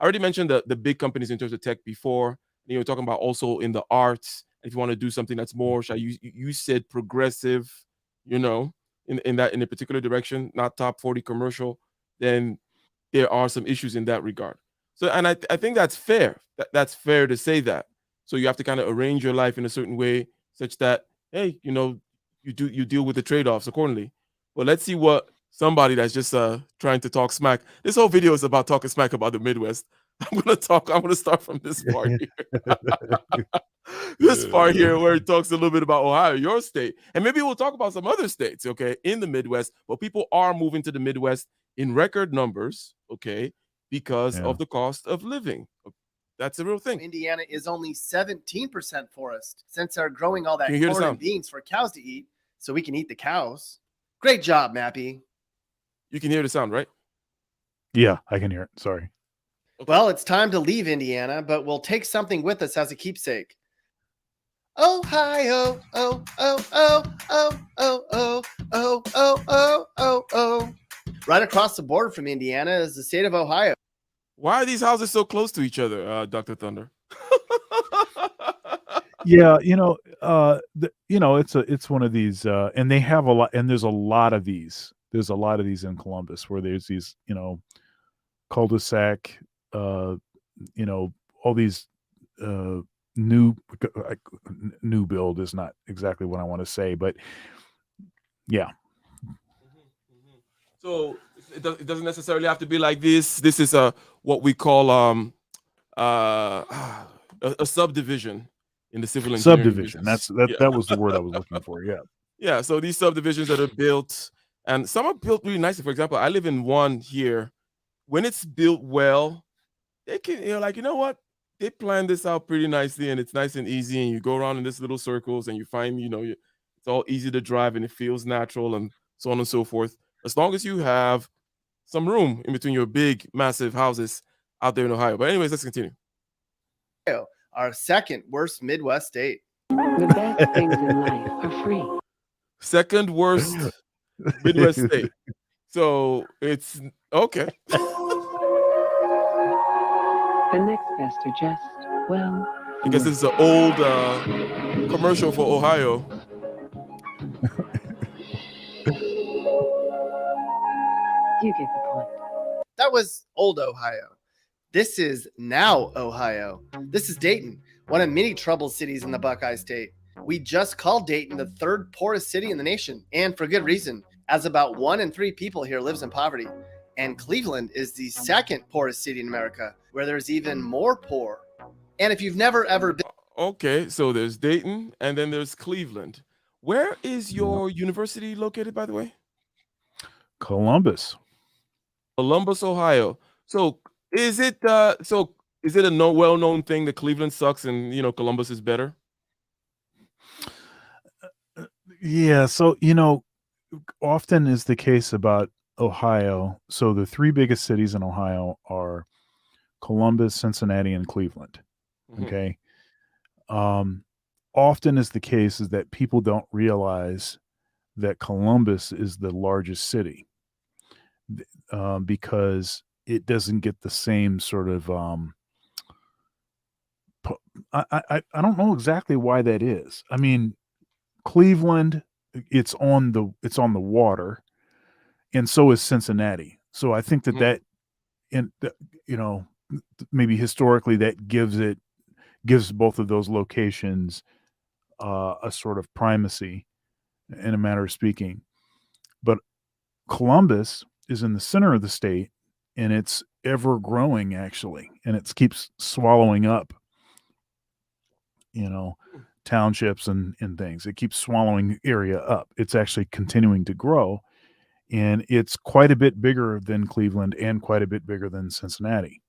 already mentioned the big companies in terms of tech before. You're talking about also in the arts. If you want to do something that's more, you said progressive, in a particular direction, not top 40 commercial, then there are some issues in that regard. So, and I think that's fair. That's fair to say that. So you have to kind of arrange your life in a certain way such that, hey, you deal with the trade-offs accordingly. But let's see what somebody that's just trying to talk smack. This whole video is about talking smack about the Midwest. I'm gonna start from this part here. This part here where it talks a little bit about Ohio, your state. And maybe we'll talk about some other states, okay, in the Midwest. But people are moving to the Midwest in record numbers, okay, because of the cost of living. That's a real thing. Indiana is only 17% forest, since they're growing all that Can you hear the corn and sound? beans for cows to eat, so we can eat the cows. Great job, Mappy. You can hear the sound, right? Yeah, I can hear it. Sorry. Well, it's time to leave Indiana, but we'll take something with us as a keepsake. Ohio, oh, oh, oh, oh, oh, oh, oh, oh, oh, oh, oh. Right across the border from Indiana is the state of Ohio. Why are these houses so close to each other, Dr. Thunder? Yeah, it's one of these, and they have a lot, and there's a lot of these. There's a lot of these in Columbus where there's these, cul-de-sac, all these new build is not exactly what I want to say, but yeah. So it doesn't necessarily have to be like this. This is what we call a subdivision in the civil engineering Subdivision. business. That was the word I was looking for. Yeah. Yeah. So these subdivisions that are built, and some are built really nicely. For example, I live in one here. When it's built well, they can, you know what? They plan this out pretty nicely, and it's nice and easy. And you go around in this little circles, and you find, it's all easy to drive, and it feels natural, and so on and so forth. As long as you have some room in between your big, massive houses out there in Ohio. But anyways, let's continue. Our second worst Midwest state. The best things in life are free. Second worst Midwest state. So it's okay. The next best are just, well, I guess this is an old commercial for Ohio. you get the point. That was old Ohio. This is now Ohio. This is Dayton, one of many troubled cities in the Buckeye State. We just called Dayton the third poorest city in the nation, and for good reason, as about 1 in 3 people here lives in poverty. And Cleveland is the second poorest city in America, where there's even more poor. And if you've never ever been... Okay, so there's Dayton, and then there's Cleveland. Where is your university located, by the way? Columbus, Ohio. So is it a well-known thing that Cleveland sucks and Columbus is better? Yeah, so often is the case about Ohio. So the 3 biggest cities in Ohio are Columbus, Cincinnati, and Cleveland. Mhm. Okay. Often is the case is that people don't realize that Columbus is the largest city because it doesn't get the same sort of I don't know exactly why that is. I mean, Cleveland, it's on the water, and so is Cincinnati. So I think that maybe historically that gives both of those locations a sort of primacy in a matter of speaking. But Columbus is in the center of the state, and it's ever growing actually, and it keeps swallowing up, townships and things. It keeps swallowing area up. It's actually continuing to grow, and it's quite a bit bigger than Cleveland and quite a bit bigger than Cincinnati.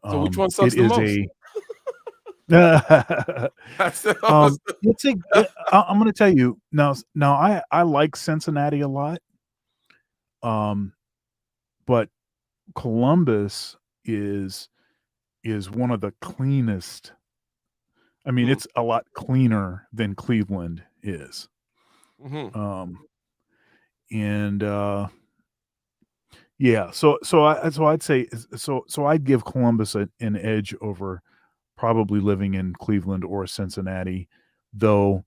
So which one sucks It the is most? I'm going to tell you now. I like Cincinnati a lot, but Columbus is one of the cleanest. I mean, it's a lot cleaner than Cleveland is. Yeah. So I'd say so I'd give Columbus an edge over probably living in Cleveland or Cincinnati, though.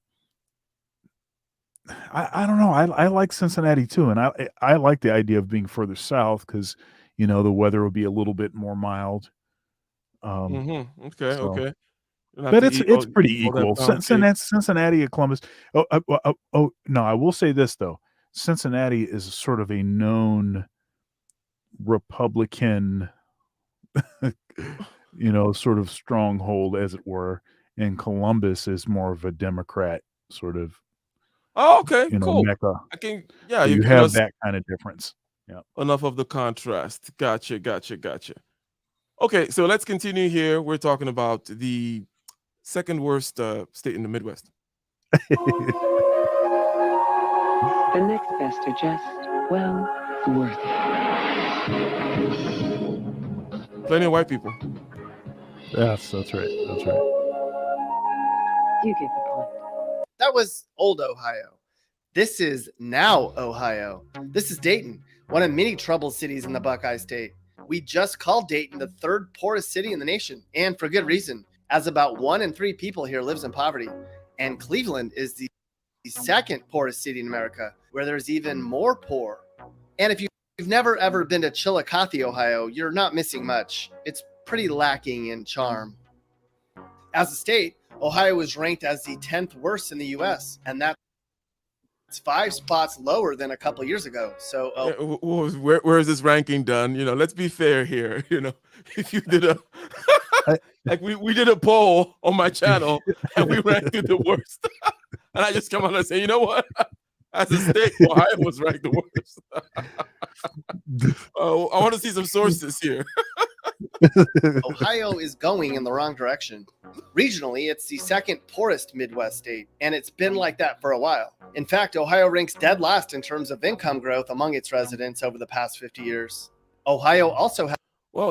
I don't know. I like Cincinnati too, and I like the idea of being further south because the weather will be a little bit more mild. Okay. But it's pretty equal. Cincinnati and Columbus. Oh, no, I will say this though. Cincinnati is sort of a known Republican, sort of stronghold, as it were, and Columbus is more of a Democrat sort of. Oh, okay, cool. Mecca. So you have that kind of difference. Yeah. Enough of the contrast. Gotcha. Okay, so let's continue here. We're talking about the second worst state in the Midwest. The next best are just, well, worth it. Plenty of white people. Yes, that's right. You get the point. That was old Ohio. This is now Ohio. This is Dayton, one of many troubled cities in the Buckeye State. We just called Dayton the third poorest city in the nation, and for good reason, as about 1 in 3 people here lives in poverty. And Cleveland is the second poorest city in America, where there's even more poor. And if you've never ever been to Chillicothe, Ohio, you're not missing much. It's pretty lacking in charm. As a state, Ohio is ranked as the 10th worst in the U.S., and that's 5 spots lower than a couple years ago. So, where is this ranking done? Let's be fair here. If you did a like we did a poll on my channel and we ranked it the worst, and I just come on and say, you know what? As a state, Ohio was ranked the worst. Oh, I want to see some sources here. Ohio is going in the wrong direction. Regionally, it's the second poorest Midwest state, and it's been like that for a while. In fact, Ohio ranks dead last in terms of income growth among its residents over the past 50 years. Ohio also has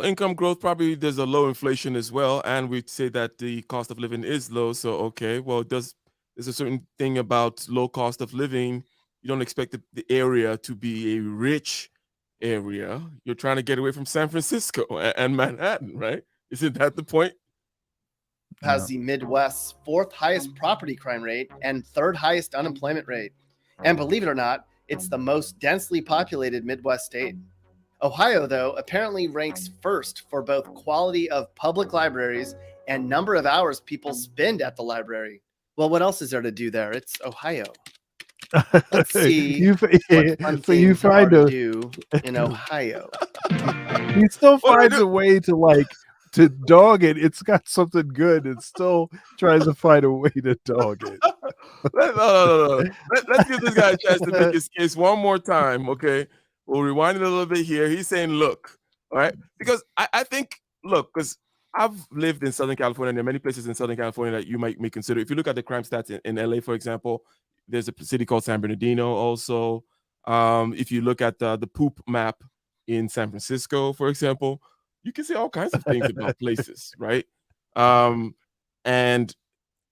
income growth, probably there's a low inflation as well, and we'd say that the cost of living is low. So, okay, well, there's a certain thing about low cost of living. You don't expect the area to be a rich area. You're trying to get away from San Francisco and Manhattan, right? Isn't that the point? Has the Midwest's 4th highest property crime rate and 3rd highest unemployment rate. And believe it or not, it's the most densely populated Midwest state. Ohio, though, apparently ranks first for both quality of public libraries and number of hours people spend at the library. Well, what else is there to do there? It's Ohio. Let's see. You find to do in Ohio. He still finds a way to dog it. It's got something good. It still tries to find a way to dog it. No. Let's give this guy a chance to make his case one more time. Okay, we'll rewind it a little bit here. He's saying, "Look, all right," because I think, because I've lived in Southern California, and there are many places in Southern California that you may consider. If you look at the crime stats in LA, for example, there's a city called San Bernardino. Also, if you look at the poop map in San Francisco, for example, you can see all kinds of things about places, right? And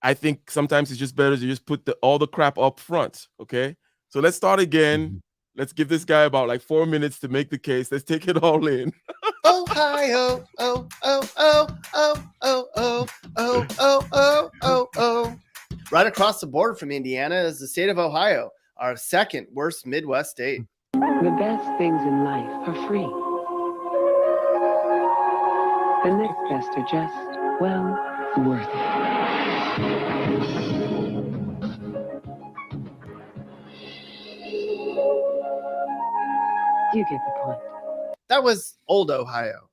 I think sometimes it's just better to just put all the crap up front. Okay, so let's start again. Let's give this guy about 4 minutes to make the case. Let's take it all in. Ohio, oh. Right across the border from Indiana is the state of Ohio, our second worst Midwest state. The best things in life are free. The next best are just, well, worth it. You get the point. That was old Ohio.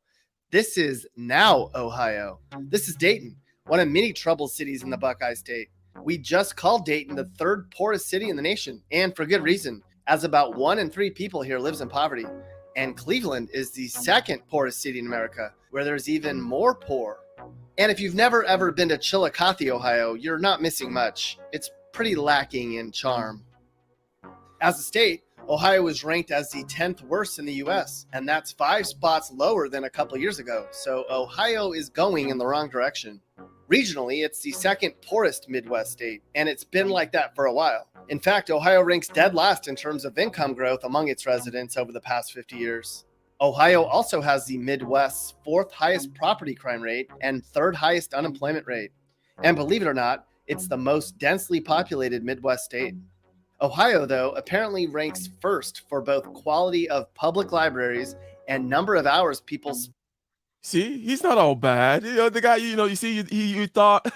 This is now Ohio. This is Dayton, one of many troubled cities in the Buckeye State. We just called Dayton the third poorest city in the nation, and for good reason, as about 1 in 3 people here lives in poverty. And Cleveland is the second poorest city in America, where there's even more poor. And if you've never ever been to Chillicothe, Ohio, you're not missing much. It's pretty lacking in charm. As a state, Ohio is ranked as the 10th worst in the U.S., and that's 5 spots lower than a couple years ago. So Ohio is going in the wrong direction. Regionally, it's the second poorest Midwest state, and it's been like that for a while. In fact, Ohio ranks dead last in terms of income growth among its residents over the past 50 years. Ohio also has the Midwest's 4th highest property crime rate and 3rd highest unemployment rate. And believe it or not, it's the most densely populated Midwest state. Ohio, though, apparently ranks first for both quality of public libraries and number of hours people spend. See, he's not all bad. You know, the guy, you see, you thought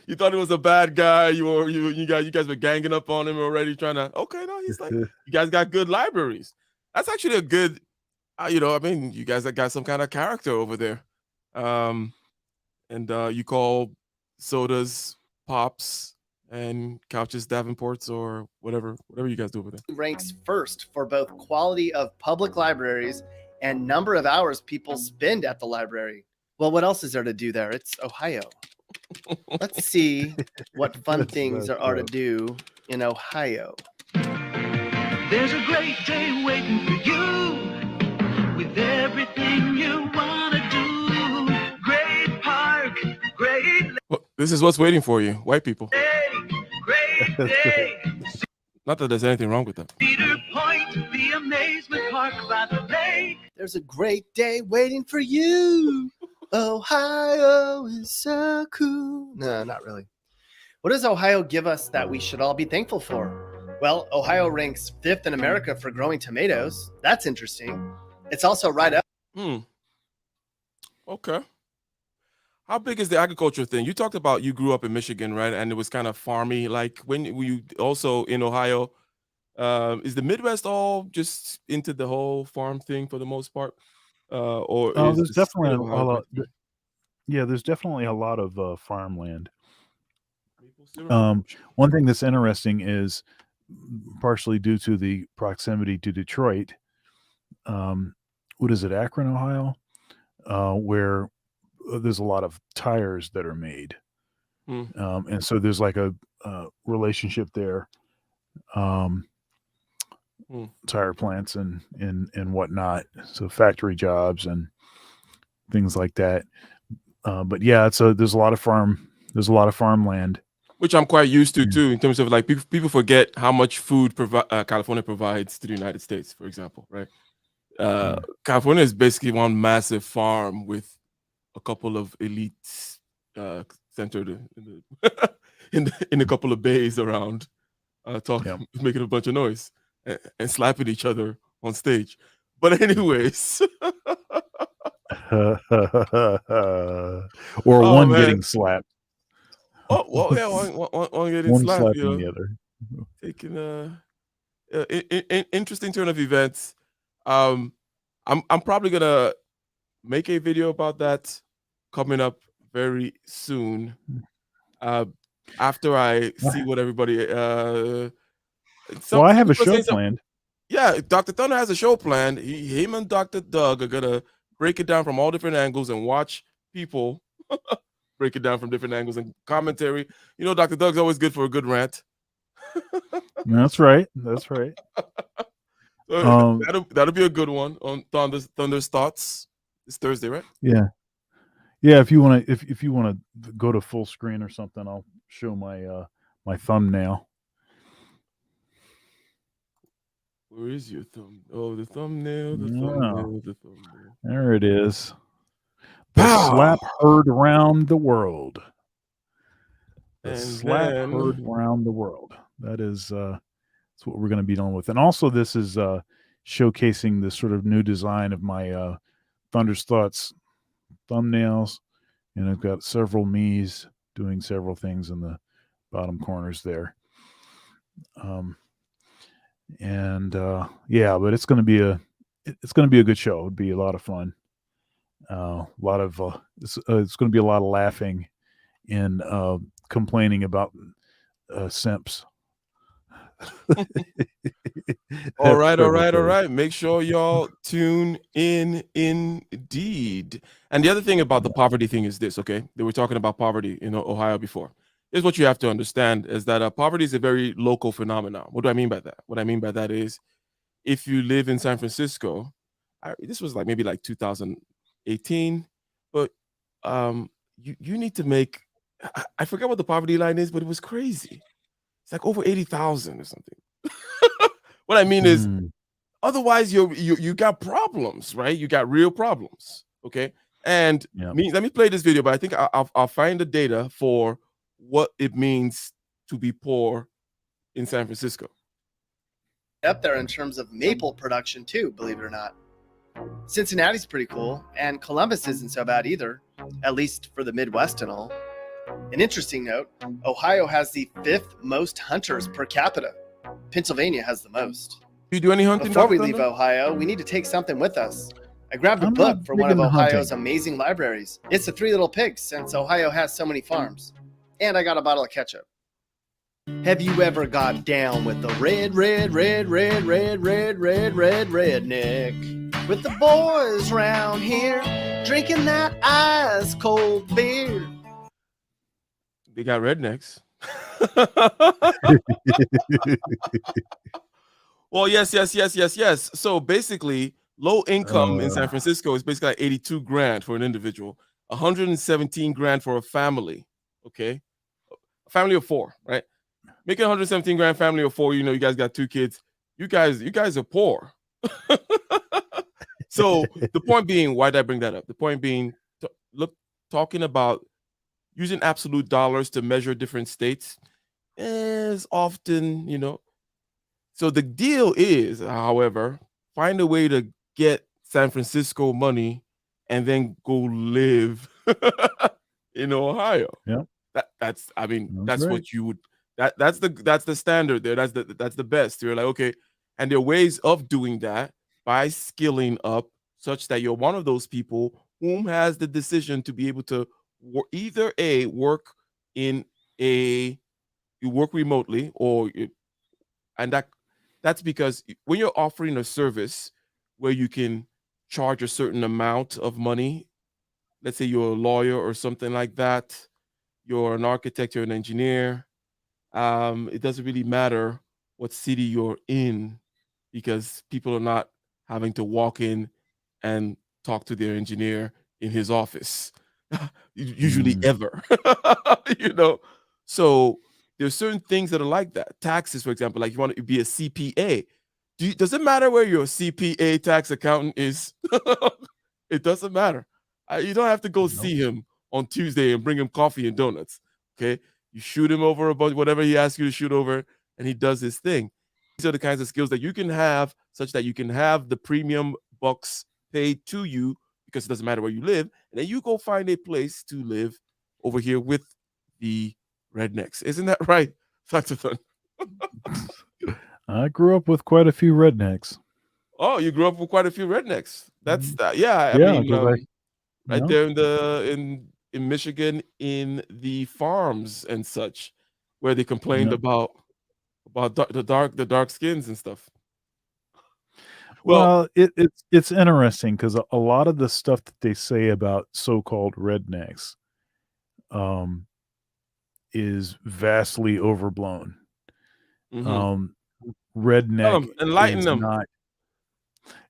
you thought he was a bad guy. You guys were ganging up on him already, trying to. Okay, no, he's like, you guys got good libraries. That's actually a good, I mean, you guys got some kind of character over there. And you call sodas pops and couches Davenports or whatever you guys do over there. Ranks first for both quality of public libraries and number of hours people spend at the library. Well, what else is there to do there? It's Ohio. Let's see what fun things there are to do in Ohio. There's a great day waiting for you with everything you want to do. Great park, great Well, this is what's waiting for you, white people. day, great day. Not that there's anything wrong with that. Cedar Point, the amazement park by the lake. There's a great day waiting for you. Ohio is so cool. No, not really. What does Ohio give us that we should all be thankful for? Well, Ohio ranks 5th in America for growing tomatoes. That's interesting. It's also right up. Okay. How big is the agriculture thing? You talked about you grew up in Michigan, right? And it was kind of farmy. Like when you also in Ohio, is the Midwest all just into the whole farm thing for the most part? Or is There's the definitely state a of Ohio lot. pretty- Yeah, there's definitely a lot of farmland. maple syrup? One thing that's interesting is partially due to the proximity to Detroit. What is it, Akron, Ohio, where there's a lot of tires that are made, and so there's like a relationship there. Tire plants and whatnot, so factory jobs and things like that. But yeah, there's a lot of farmland, Which I'm quite used to too, in terms of like people forget how much food California provides to the United States, for example, right? California is basically one massive farm with a couple of elites centered in a couple of bays around, talking, making a bunch of noise and slapping each other on stage. But anyways, or Oh, one man. getting slapped, oh well, yeah, one getting one slapped, slapping the other. taking interesting turn of events. I'm probably gonna make a video about that coming up very soon. After I see what everybody. Well, I have a people show say some- planned. Yeah, Dr. Thunder has a show planned. Him and Dr. Doug are gonna break it down from all different angles and watch people break it down from different angles and commentary. You know, Dr. Doug's always good for a good rant. That's right. That's right. So that'll be a good one on Thunder's thoughts. It's Thursday, right? Yeah. Yeah. If you want to go to full screen or something, I'll show my my thumbnail. Where is your thumb? Oh, the thumbnail. The Yeah. thumbnail. The thumbnail. There it is. The Pow! slap heard around the world. The And slap then- heard around the world. That is that's what we're going to be dealing with. And also, this is showcasing the sort of new design of my Thunder's Thoughts thumbnails, and I've got several me's doing several things in the bottom corners there. Yeah, but it's going to be a good show. It'd be a lot of fun. It's going to be a lot of laughing and complaining about simps. All right. Make sure y'all tune in indeed. And the other thing about the poverty thing is this, okay? They were talking about poverty in Ohio before. Here's what you have to understand is that poverty is a very local phenomenon. What do I mean by that? What I mean by that is if you live in San Francisco, this was like maybe like 2018, but you need to make, I forget what the poverty line is, but it was crazy. It's like over 80,000 or something. What I mean is, otherwise you got problems, right? You got real problems, okay? And let me play this video, but I think I'll find the data for what it means to be poor in San Francisco. Up there in terms of maple production too, believe it or not. Cincinnati's pretty cool, and Columbus isn't so bad either, at least for the Midwest and all. An interesting note, Ohio has the 5th most hunters per capita. Pennsylvania has the most. Do you do any hunting? Before we leave Ohio, we need to take something with us. I grabbed a book from one of Ohio's amazing libraries. It's The Three Little Pigs, since Ohio has so many farms. And I got a bottle of ketchup. Have you ever got down with the redneck? With the boys round here, drinking that ice cold beer. They got rednecks. Well, yes. So basically, low income in San Francisco is basically like 82 grand for an individual, 117 grand for a family. Okay, a family of 4, right? Making 117 grand, family of 4. You guys got 2 kids. You guys are poor. So the point being, why did I bring that up? The point being, talking about using absolute dollars to measure different states is often, So the deal is, however, find a way to get San Francisco money and then go live in Ohio. Yeah. That's what you would. That's the standard there. That's the best. You're like, okay, and there are ways of doing that by skilling up such that you're one of those people whom has the decision to be able to either work remotely, and that's because when you're offering a service where you can charge a certain amount of money, let's say you're a lawyer or something like that, you're an architect, you're an engineer, it doesn't really matter what city you're in because people are not having to walk in and talk to their engineer in his office. Usually ever. So there's certain things that are like that. Taxes, for example, like you want to be a CPA. Does it matter where your CPA tax accountant is? It doesn't matter. You don't have to go see him on Tuesday and bring him coffee and donuts. Okay, you shoot him over about whatever he asks you to shoot over, and he does his thing. These are the kinds of skills that you can have, such that you can have the premium bucks paid to you because it doesn't matter where you live, and then you go find a place to live over here with the rednecks. Isn't that right, Dr. Thun? I grew up with quite a few rednecks. Oh, you grew up with quite a few rednecks. That's that. Yeah, right there in Michigan, in the farms and such, where they complained about the dark skins and stuff. Well, it's interesting because a lot of the stuff that they say about so-called rednecks is vastly overblown. Redneck enlighten them.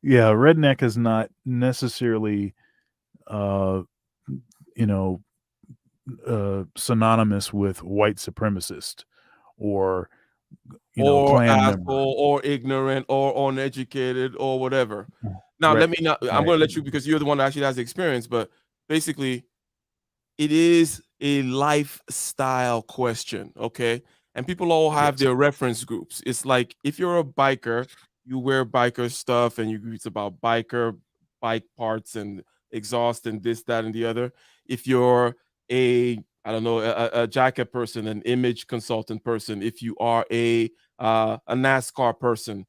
Redneck is not necessarily synonymous with white supremacist or or Klan asshole member. or ignorant or uneducated or whatever. Now I'm going to let you, because you're the one that actually has the experience, but basically it is a lifestyle question, okay? And people all have their reference groups. It's like if you're a biker, you wear biker stuff and it's about bike parts and exhaust and this, that, and the other. If you're I don't know, a jacket person, an image consultant person, if you are a NASCAR person,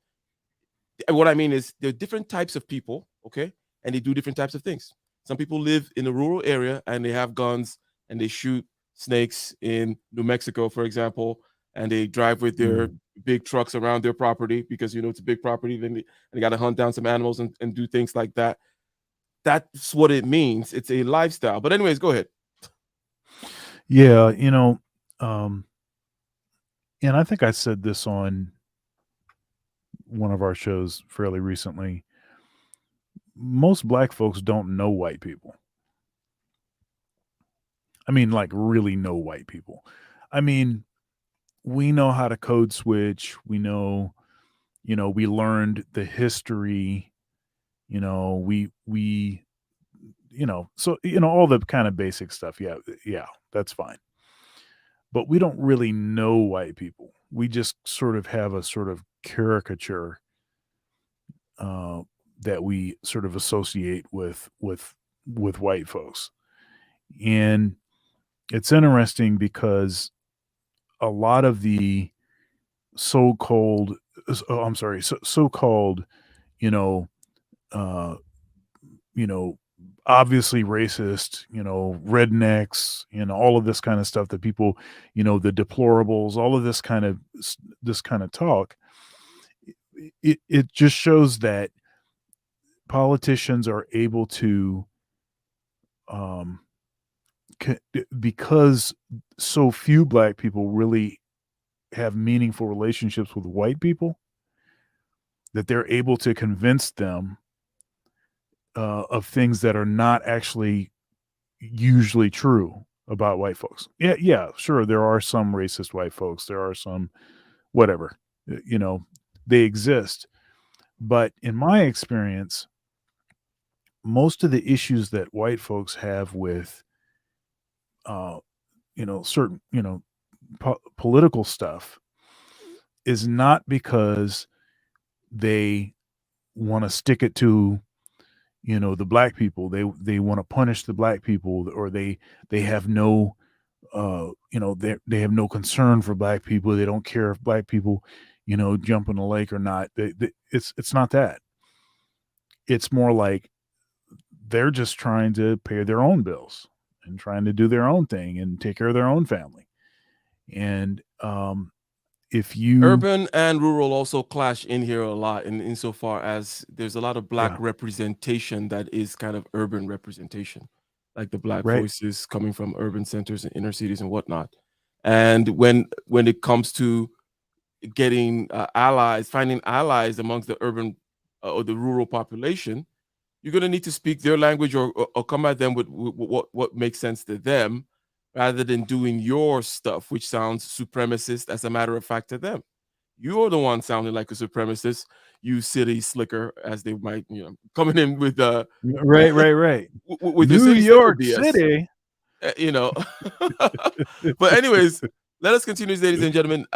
what I mean is there are different types of people, okay, and they do different types of things. Some people live in a rural area and they have guns and they shoot snakes in New Mexico, for example, and they drive with their big trucks around their property because it's a big property. Then they got to hunt down some animals and do things like that. That's what it means. It's a lifestyle. But anyways, go ahead. Yeah, and I think I said this on one of our shows fairly recently. Most black folks don't know white people. I mean, like really know white people. I mean, we know how to code switch. We know, we learned the history, so, all the kind of basic stuff. Yeah, that's fine. But we don't really know white people. We just sort of have a sort of caricature that we sort of associate with white folks. And it's interesting because a lot of the so-called, obviously racist, rednecks, all of this kind of stuff that people, the deplorables, all of this kind of talk, it just shows that politicians are able to, because so few black people really have meaningful relationships with white people, that they're able to convince them of things that are not actually usually true about white folks. Yeah, sure. There are some racist white folks. There are some whatever, they exist. But in my experience, most of the issues that white folks have with, certain, political stuff is not because they want to stick it to, the black people. They want to punish the black people, or they have no, they have no concern for black people. They don't care if black people, jump in the lake or not. It's not that. It's more like they're just trying to pay their own bills and trying to do their own thing and take care of their own family. And if you urban and rural also clash in here a lot, insofar as there's a lot of black representation that is kind of urban representation, like the black voices coming from urban centers and inner cities and whatnot. And when it comes to getting finding allies amongst the urban or the rural population, you're going to need to speak their language or come at them with what makes sense to them, rather than doing your stuff, which sounds supremacist as a matter of fact to them. You're the one sounding like a supremacist, you city slicker, as they might, coming in with right. with New York City, But anyways, let us continue, ladies and gentlemen.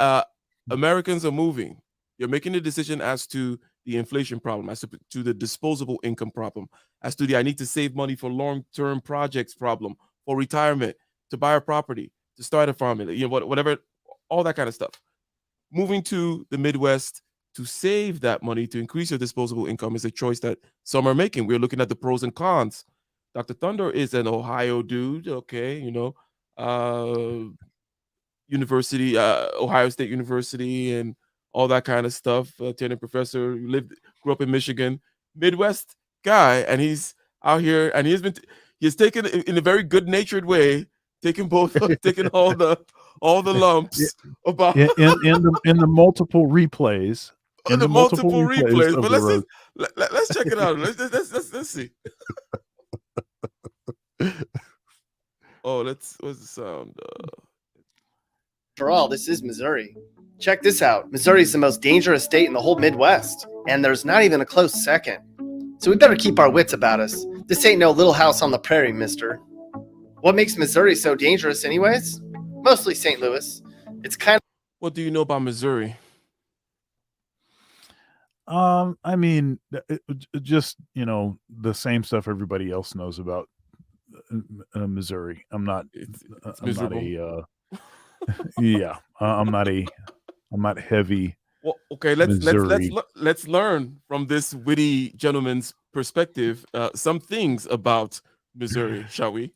Americans are moving. You're making a decision as to the inflation problem, as to the disposable income problem, as to the I need to save money for long-term projects problem, for retirement, to buy a property, to start a family, whatever, all that kind of stuff. Moving to the Midwest to save that money, to increase your disposable income, is a choice that some are making. We're looking at the pros and cons. Dr. Thunder is an Ohio dude, okay, university, Ohio State University, and all that kind of stuff. Tenant professor, grew up in Michigan, Midwest guy, and he's out here, and he's taken in a very good-natured way, taking all the lumps about in the multiple replays. In the multiple replays. But let's check it out. Let's see. Oh, what's the sound? After all, this is Missouri. Check this out. Missouri is the most dangerous state in the whole Midwest, and there's not even a close second. So we better keep our wits about us. This ain't no little house on the prairie, mister. What makes Missouri so dangerous anyways? Mostly St. Louis. It's kind of... What do you know about Missouri? I mean, just the same stuff everybody else knows about Missouri. I'm not. It's I'm not miserable. yeah. I'm not heavy Well, okay, Missouri. let's learn from this witty gentleman's perspective some things about Missouri, shall we?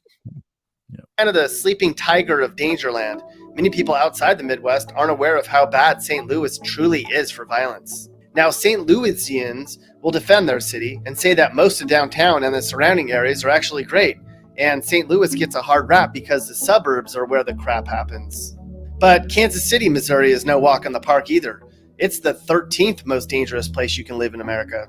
Kind of the sleeping tiger of Dangerland. Many people outside the Midwest aren't aware of how bad St. Louis truly is for violence. Now, St. Louisians will defend their city and say that most of downtown and the surrounding areas are actually great, and St. Louis gets a hard rap because the suburbs are where the crap happens. But Kansas City, Missouri is no walk in the park either. It's the 13th most dangerous place you can live in America.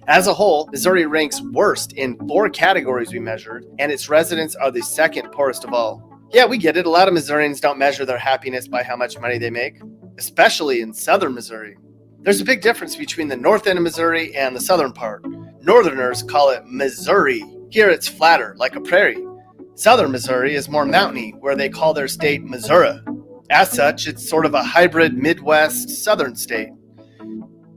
As a whole, Missouri ranks worst in 4 categories we measured, and its residents are the second poorest of all. Yeah, we get it. A lot of Missourians don't measure their happiness by how much money they make, especially in southern Missouri. There's a big difference between the north end of Missouri and the southern part. Northerners call it Missouri. Here it's flatter, like a prairie. Southern Missouri is more mountainy, where they call their state Missouri. As such, it's sort of a hybrid Midwest southern state.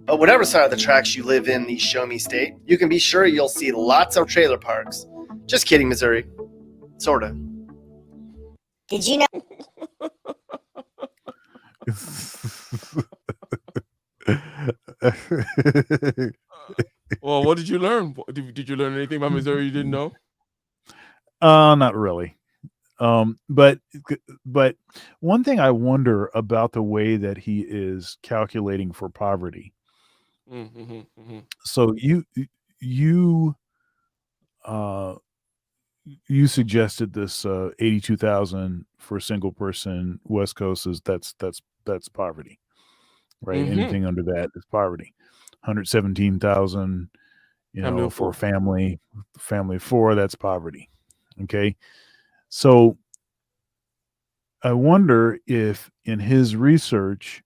But whatever side of the tracks you live in the Show Me State, you can be sure you'll see lots of trailer parks. Just kidding, Missouri. Sorta. Did you know? Well, what did you learn? Did you learn anything about Missouri you didn't know? Not really. But one thing I wonder about the way that he is calculating for poverty. So you suggested this 82,000 for a single person West Coast is that's poverty, right? Anything under that is poverty. 117,000, Family of for a four. family of 4, that's poverty. Okay, so I wonder if in his research,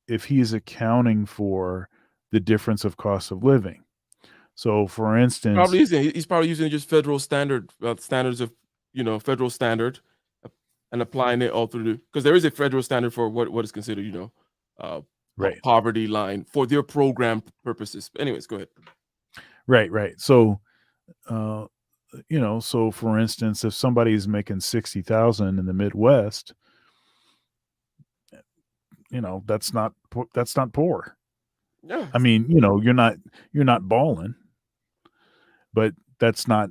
if he's accounting for the difference of cost of living. So, for instance, Probably isn't. He's probably using just federal standards of federal standard, and applying it all through because there is a federal standard for what is considered right, poverty line for their program purposes. Anyways, go ahead. right. So, so for instance, if somebody is making 60,000 in the Midwest, that's not poor. Yeah, I mean, you're not balling, but that's not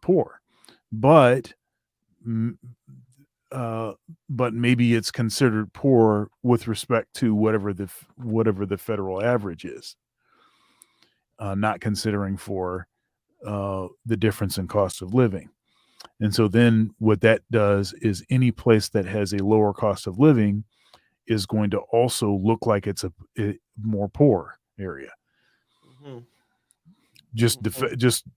poor. But maybe it's considered poor with respect to whatever the federal average is, not considering for the difference in cost of living. And so then what that does is any place that has a lower cost of living is going to also look like it's a more poor area. Just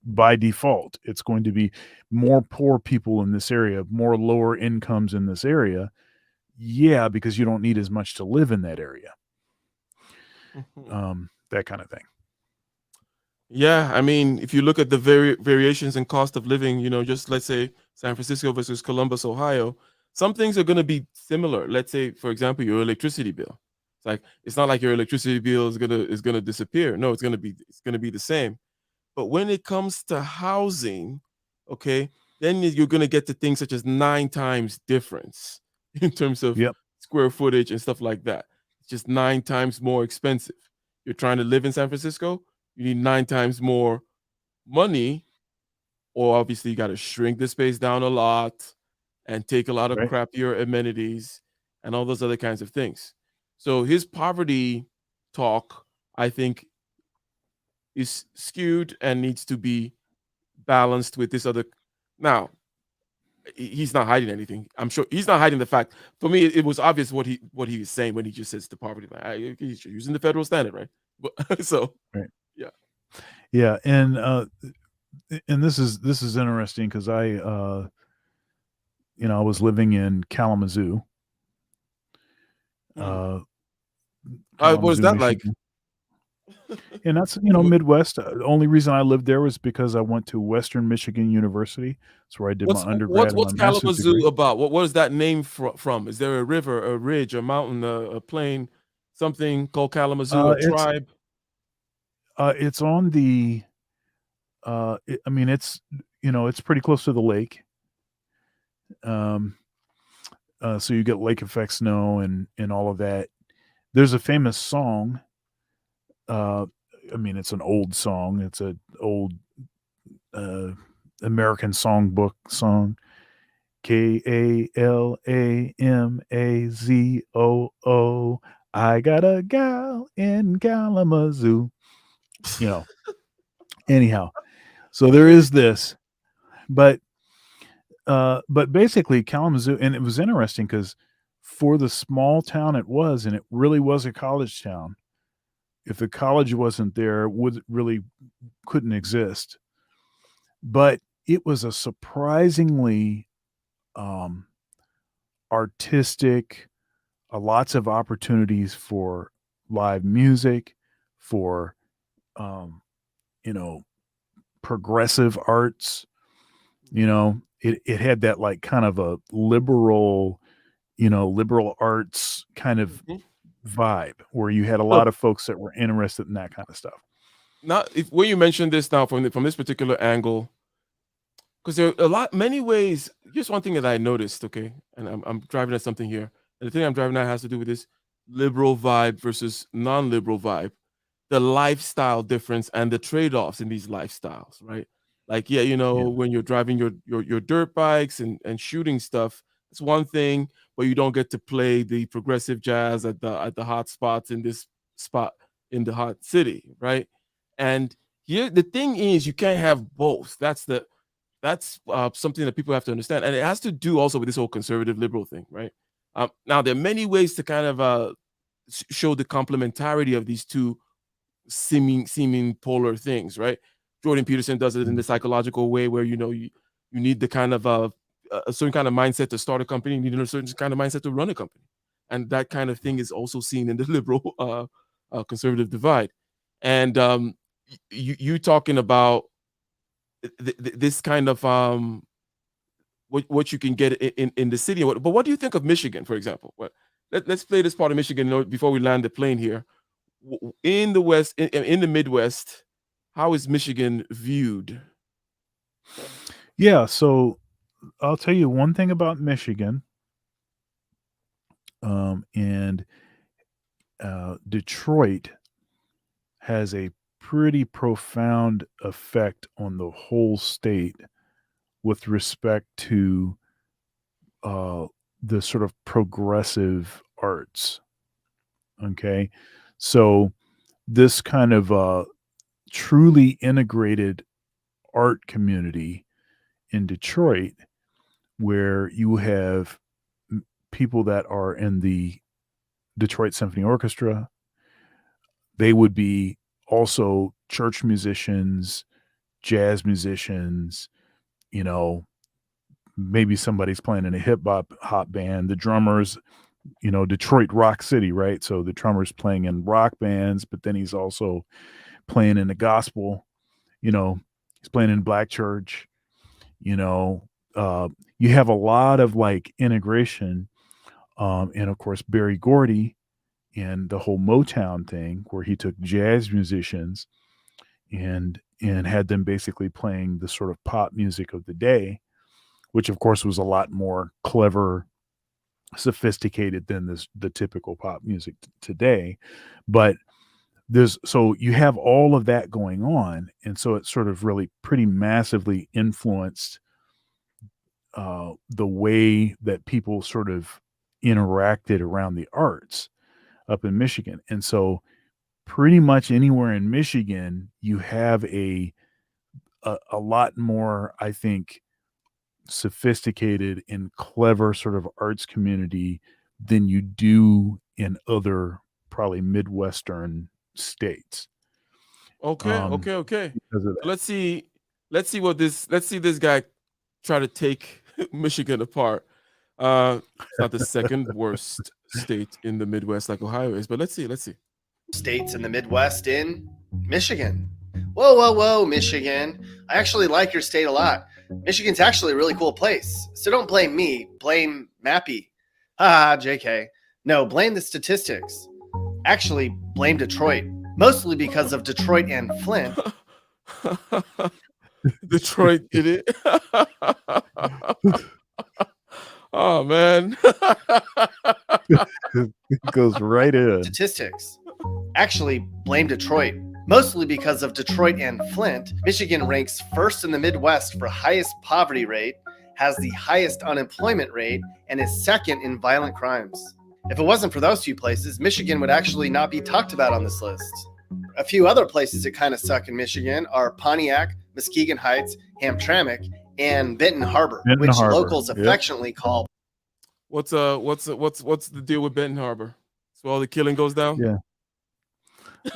by default, it's going to be more poor people in this area, more lower incomes in this area. Yeah, because you don't need as much to live in that area. That kind of thing. Yeah, I mean, if you look at the variations in cost of living, just let's say San Francisco versus Columbus, Ohio, some things are going to be similar. Let's say, for example, your electricity bill. It's not like your electricity bill is gonna disappear. No, it's gonna be the same. But when it comes to housing, okay, then you're gonna get to things such as 9 times difference in terms of square footage and stuff like that. It's just 9 times more expensive. You're trying to live in San Francisco, you need 9 times more money, or obviously you got to shrink the space down a lot and take a lot of crappier amenities and all those other kinds of things. So his poverty talk, I think, is skewed and needs to be balanced with this other. Now, he's not hiding anything. I'm sure he's not hiding the fact. For me, it was obvious what he was saying when he just says the poverty line. He's using the federal standard, right? So, yeah, and this is interesting because I was living in Kalamazoo. What was that Michigan. like? And that's Midwest. The only reason I lived there was because I went to Western Michigan University. That's where I did my undergrad. What's Kalamazoo about? What is that name from? Is there a river, a ridge, a mountain, a plain? something called Kalamazoo, a tribe? It's on the. I mean, it's it's pretty close to the lake. So you get lake effect snow and all of that. There's a famous song. I mean, it's an old song. It's an old American songbook song. Kalamazoo. I got a gal in Kalamazoo. Anyhow, so there is this, but basically Kalamazoo, and it was interesting because for the small town it was, and it really was a college town. If the college wasn't there, couldn't exist. But it was a surprisingly artistic, lots of opportunities for live music, for progressive arts. It had that like kind of a liberal arts kind of vibe where you had a lot of folks that were interested in that kind of stuff. Now, when you mentioned this now from this particular angle, because there are many ways. Just one thing that I noticed, okay, and I'm driving at something here, and the thing I'm driving at has to do with this liberal vibe versus non-liberal vibe, the lifestyle difference and the trade-offs in these lifestyles, right? Like, when you're driving your dirt bikes and shooting stuff, it's one thing, but you don't get to play the progressive jazz at the hot spots in this spot in the hot city, right? And here the thing is, you can't have both. That's something that people have to understand, and it has to do also with this whole conservative liberal thing, right? Now there are many ways to kind of show the complementarity of these two seeming polar things, right? Jordan Peterson does it in the psychological way where you need the kind of a certain kind of mindset to start a company, you need a certain kind of mindset to run a company, and that kind of thing is also seen in the liberal conservative divide. And you talking about this kind of what you can get in the city. But what do you think of Michigan, for example? Let's play this part of Michigan before we land the plane here. In the West, in the Midwest, how is Michigan viewed? Yeah, so I'll tell you one thing about Michigan, and Detroit has a pretty profound effect on the whole state with respect to the sort of progressive arts. Okay, so this kind of truly integrated art community in Detroit, where you have people that are in the Detroit Symphony Orchestra, they would be also church musicians, jazz musicians, maybe somebody's playing in a hip hop band, the drummers, Detroit Rock City, right? So the drummer's playing in rock bands, but then he's also playing in the gospel, he's playing in black church, you have a lot of like integration. And of course, Berry Gordy and the whole Motown thing where he took jazz musicians and had them basically playing the sort of pop music of the day, which of course was a lot more clever, sophisticated than the typical pop music today. But so you have all of that going on. And so it sort of really pretty massively influenced the way that people sort of interacted around the arts up in Michigan. And so pretty much anywhere in Michigan, you have a lot more, I think, sophisticated and clever sort of arts community than you do in other probably Midwestern states. Okay. Let's see this guy try to take Michigan apart. It's not the second worst state in the Midwest like Ohio is, but let's see. States in the Midwest in Michigan. Whoa, Michigan. I actually like your state a lot. Michigan's actually a really cool place. So don't blame me. Blame Mappy. JK. No, blame the statistics. actually blame Detroit, mostly because of Detroit and Flint. Detroit did it. Oh man. It goes right in. Statistics actually blame Detroit, mostly because of Detroit and Flint. Michigan ranks first in the Midwest for highest poverty rate, has the highest unemployment rate, and is second in violent crimes. If it wasn't for those few places, Michigan would actually not be talked about on this list. A few other places that kind of suck in Michigan are Pontiac, Muskegon Heights, Hamtramck, and Benton Harbor, Benton which Harbor, locals yep. affectionately call. What's the deal with Benton Harbor? So all the killing goes down? Yeah.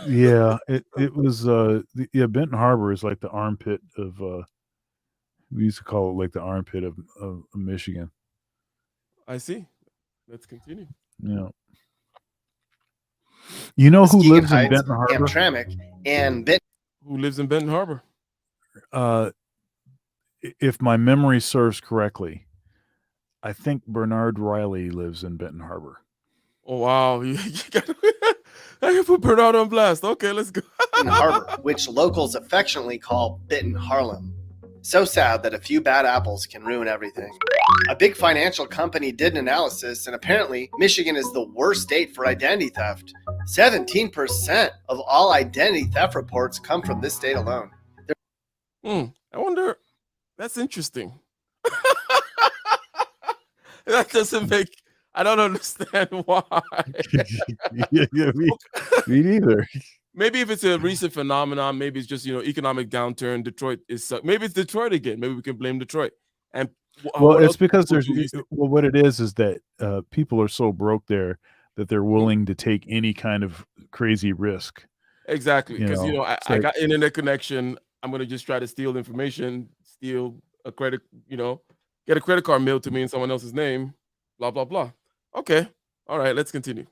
Yeah, it was Benton Harbor is like the armpit of we used to call it like the armpit of Michigan. I see. Let's continue. Yeah. You know who Muskegon lives in Heights, Benton Harbor? Hamtramck, and Benton. Who lives in Benton Harbor? If my memory serves correctly, I think Bernard Riley lives in Benton Harbor. Oh wow, you got I can put Bernard on blast. Okay, let's go. Benton Harbor, which locals affectionately call Benton Harlem. So sad that a few bad apples can ruin everything. A big financial company did an analysis, and apparently Michigan is the worst state for identity theft. 17% of all identity theft reports come from this state alone. I wonder. That's interesting. That doesn't make. I don't understand why. Yeah, me neither. Maybe if it's a recent phenomenon, maybe it's just economic downturn. Detroit is maybe it's Detroit again. Maybe we can blame Detroit. And well, it's because there's what it is that people are so broke there that they're willing to take any kind of crazy risk. Exactly, because I got internet connection. I'm gonna just try to steal information, steal a credit, get a credit card mailed to me in someone else's name, blah blah blah. Okay, all right, let's continue.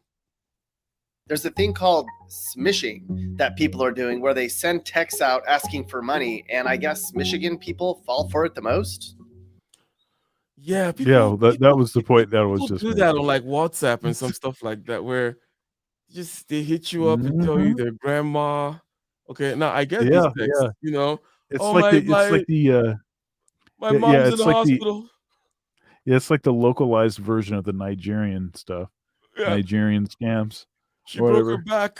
There's a thing called smishing that people are doing where they send texts out asking for money, and I guess Michigan people fall for it the most. Yeah, that was the point that was just do making. that on like WhatsApp and some stuff like that, where just they hit you up and tell you their grandma. Okay, now I get these texts, It's oh, like my mom's in the hospital. It's like the localized version of the Nigerian stuff. Yeah. Nigerian scams. She broke her back.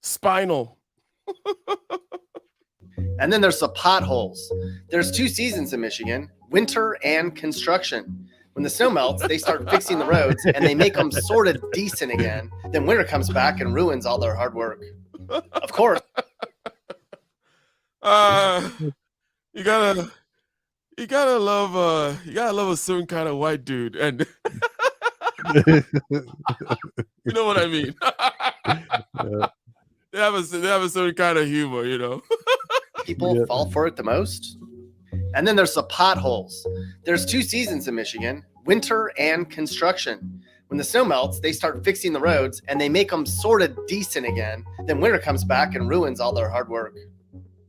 Spinal. And then there's the potholes. There's two seasons in Michigan, winter and construction. When the snow melts, they start fixing the roads and they make them sort of decent again. Then winter comes back and ruins all their hard work. Of course. You gotta love a certain kind of white dude, and you know what I mean. They have a certain kind of humor, People fall for it the most. And then there's the potholes. There's two seasons in Michigan, winter and construction. When the snow melts, they start fixing the roads and they make them sort of decent again. Then winter comes back and ruins all their hard work.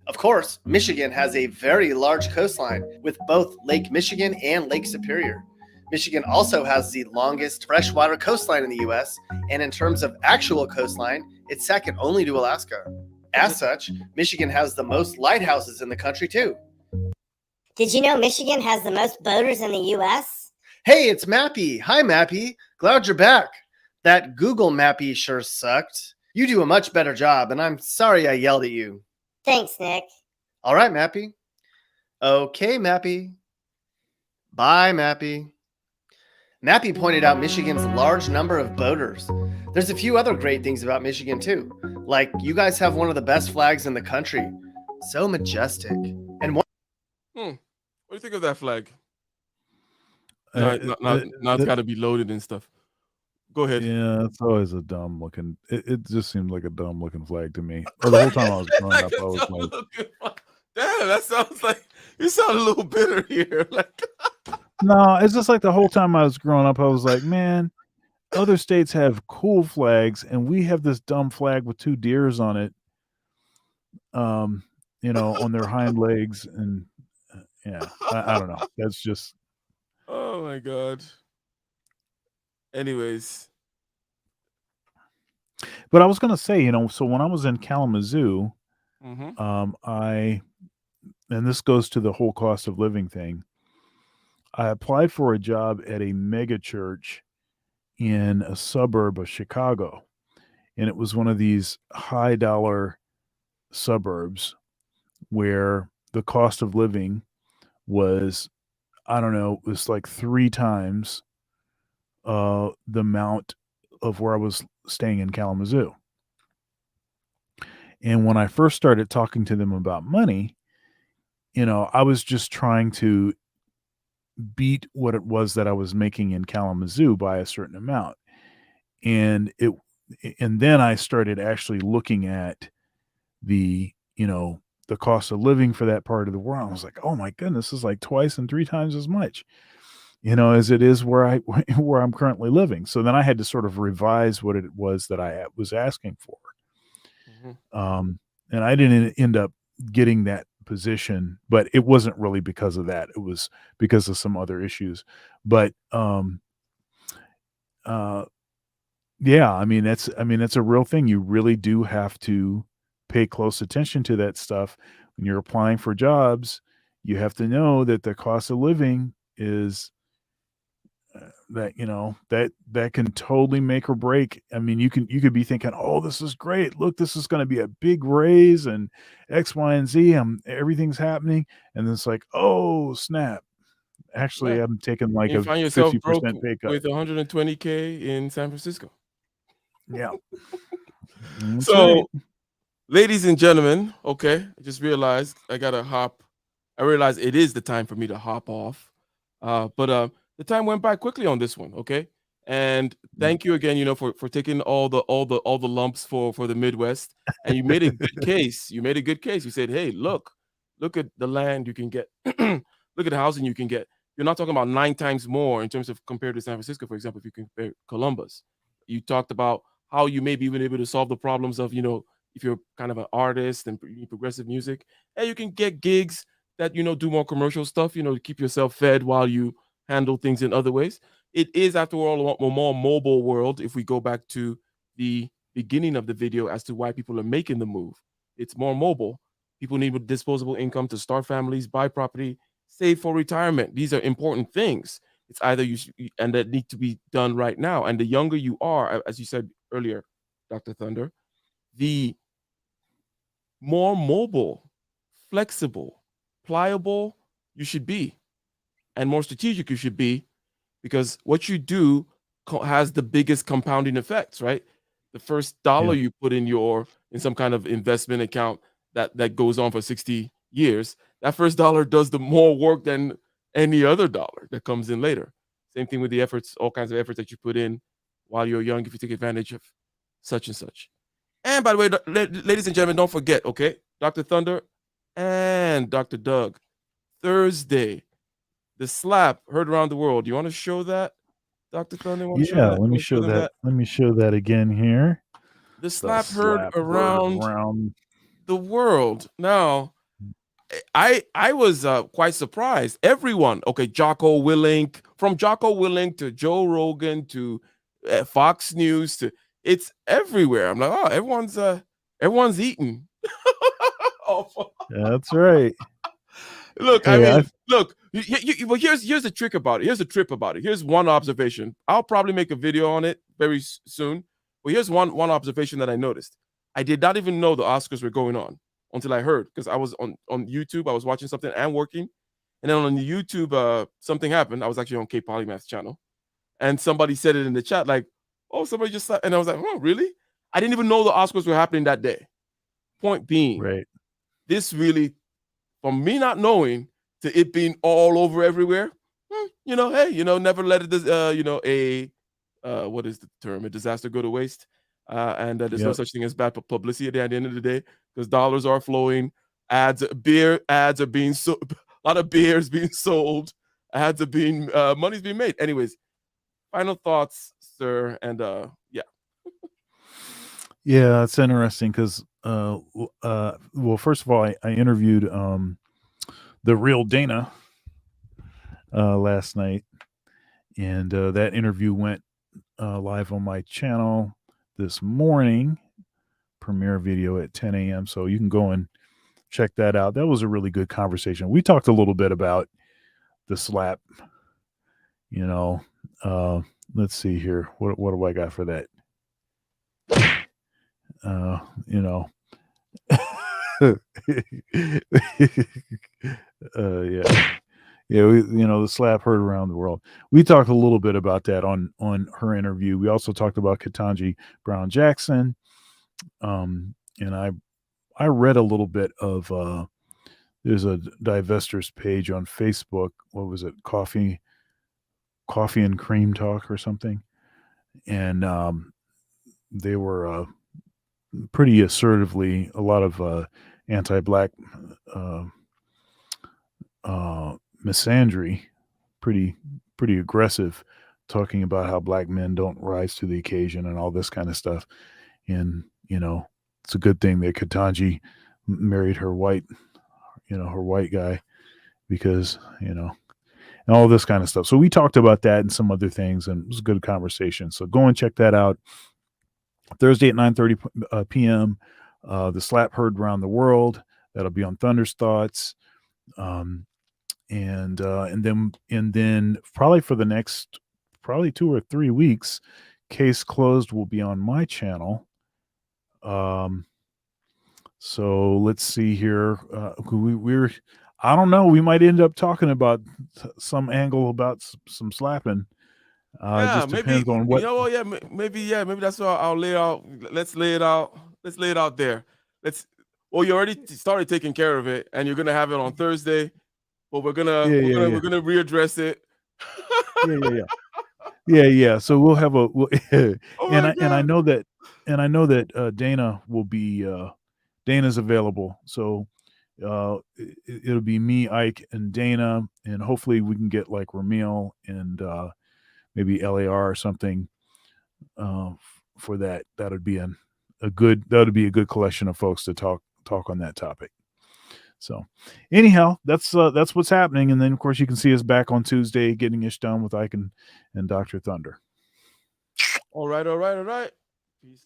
Of course, Michigan has a very large coastline with both Lake Michigan and Lake Superior. Michigan also has the longest freshwater coastline in the U.S., and in terms of actual coastline, it's second only to Alaska. As such, Michigan has the most lighthouses in the country, too. Did you know Michigan has the most boaters in the U.S.? Hey, it's Mappy. Hi, Mappy. Glad you're back. That Google Mappy sure sucked. You do a much better job, and I'm sorry I yelled at you. Thanks, Nick. All right, Mappy. Okay, Mappy. Bye, Mappy. Mappy pointed out Michigan's large number of boaters. There's a few other great things about Michigan, too. Like, you guys have one of the best flags in the country. So majestic. And one. What do you think of that flag? Now it's got to be loaded and stuff. Go ahead. Yeah, it's always a dumb looking. It just seemed like a dumb looking flag to me. Or the whole time I was growing up, I was like, "Damn, that sounds like you sound a little bitter here." Like, no, it's just like the whole time I was growing up, I was like, man, other states have cool flags, and we have this dumb flag with two deers on it. On their hind legs, and I don't know. That's just. Oh my god. Anyways, But I was going to say, so when I was in Kalamazoo, Mm-hmm. and this goes to the whole cost of living thing, I applied for a job at a mega church in a suburb of Chicago. And it was one of these high dollar suburbs where the cost of living was, I don't know, it was like 3 times the amount of where I was staying in Kalamazoo. And when I first started talking to them about money, I was just trying to beat what it was that I was making in Kalamazoo by a certain amount. And then I started actually looking at the cost of living for that part of the world. I was like, oh my goodness, this is like twice and 3 times as much, as it is where where I'm currently living. So then I had to sort of revise what it was that I was asking for. Mm-hmm. And I didn't end up getting that position, but it wasn't really because of that. It was because of some other issues. But yeah, I mean that's a real thing. You really do have to pay close attention to that stuff when you're applying for jobs. You have to know that the cost of living is that can totally make or break. I mean, you could be thinking, oh, this is great. Look, this is going to be a big raise and X, Y, and Z. Everything's happening, and then it's like, oh snap! Actually, Yeah. I'm taking like You a find yourself 50% broke pay cut. with 120K in San Francisco. Yeah, that's So, right. ladies and gentlemen, okay, I just realized I gotta hop. I realized it is the time for me to hop off. But the time went by quickly on this one, okay? And thank you again, for taking all the lumps for the Midwest. And you made a good case. You made a good case. You said, hey, look at the land you can get, look at the housing you can get. You're not talking about 9 times more in terms of compared to San Francisco, for example, if you compare Columbus. You talked about how you may be even able to solve the problems of, if you're kind of an artist and progressive music, hey, you can get gigs that do more commercial stuff, to keep yourself fed while you handle things in other ways. It is, after all, a more mobile world. If we go back to the beginning of the video as to why people are making the move, it's more mobile. People need disposable income to start families, buy property, save for retirement. These are important things. It's either and that need to be done right now. And the younger you are, as you said earlier, Dr. Thunder, the more mobile, flexible, pliable you should be, and more strategic you should be, because what you do has the biggest compounding effects, right? The first dollar Yeah. you put in some kind of investment account that goes on for 60 years, that first dollar does the more work than any other dollar that comes in later. Same thing with the efforts, all kinds of efforts that you put in while you're young, if you take advantage of such and such. And by the way, ladies and gentlemen, don't forget, okay, Dr. Thunder and Dr. Doug, Thursday, the slap heard around the world. You want to show that, Dr. Thunder? Want to show Yeah, that? let You me want to show show them that. that? Let me show that again here. The The slap heard slap heard around around. the world. Now, I was quite surprised. Everyone, okay, Jocko Willink, from Jocko Willink to Joe Rogan to Fox News, to it's everywhere. I'm like, oh, everyone's eating. Oh, That's right. look, I Hey, mean, look. But here's the trick about it. Here's the trip about it. Here's one observation. I'll probably make a video on it very soon. But here's one observation that I noticed. I did not even know the Oscars were going on until I heard, because I was on YouTube. I was watching something and working, and then on the YouTube, something happened. I was actually on K Polymath's channel, and somebody said it in the chat, like, "Oh, somebody just," and I was like, "Oh, really?" I didn't even know the Oscars were happening that day. Point being, right. this really, from me not knowing to it being all over everywhere, hey, never let it, what is the term? A disaster go to waste. And there's no Yep. such thing as bad publicity at the end of the day, because dollars are flowing, beer ads are being sold, a lot of beers being sold, ads are being, money's being made. Anyways, final thoughts, sir, and yeah. Yeah, it's interesting because, well, first of all, I interviewed the real Dana last night, and that interview went live on my channel this morning. Premiere video at 10 a.m. So you can go and check that out. That was a really good conversation. We talked a little bit about the slap. Let's see here. What do I got for that? Yeah, the slap heard around the world. We talked a little bit about that on her interview. We also talked about Ketanji Brown Jackson. And I read a little bit of there's a divestors page on Facebook. What was it? Coffee and Cream Talk or something. And they were pretty assertively, a lot of anti-black misandry, pretty aggressive, talking about how black men don't rise to the occasion and all this kind of stuff. And it's a good thing that Ketanji married her white guy, because and all this kind of stuff. So we talked about that and some other things, and it was a good conversation. So go and check that out. Thursday at 9:30 p.m. The slap heard around the world. That'll be on Thunder's Thoughts. And then probably for the next 2 or 3 weeks, Case Closed will be on my channel. So let's see here. I don't know. We might end up talking about some angle about some slapping. It just depends on what. Maybe that's what I'll lay out. Let's lay it out. Let's lay it out there. You already started taking care of it, and you're gonna have it on Thursday. But we're gonna readdress it. Yeah. So we'll have I know that Dana will be. Dana's available, so it'll be me, Ike, and Dana, and hopefully we can get like Ramil and maybe LAR or something for that. That would be a good collection of folks to talk on that topic. So anyhow, that's what's happening. And then of course you can see us back on Tuesday getting ish done with Ike and Dr. Thunder. All right. Peace.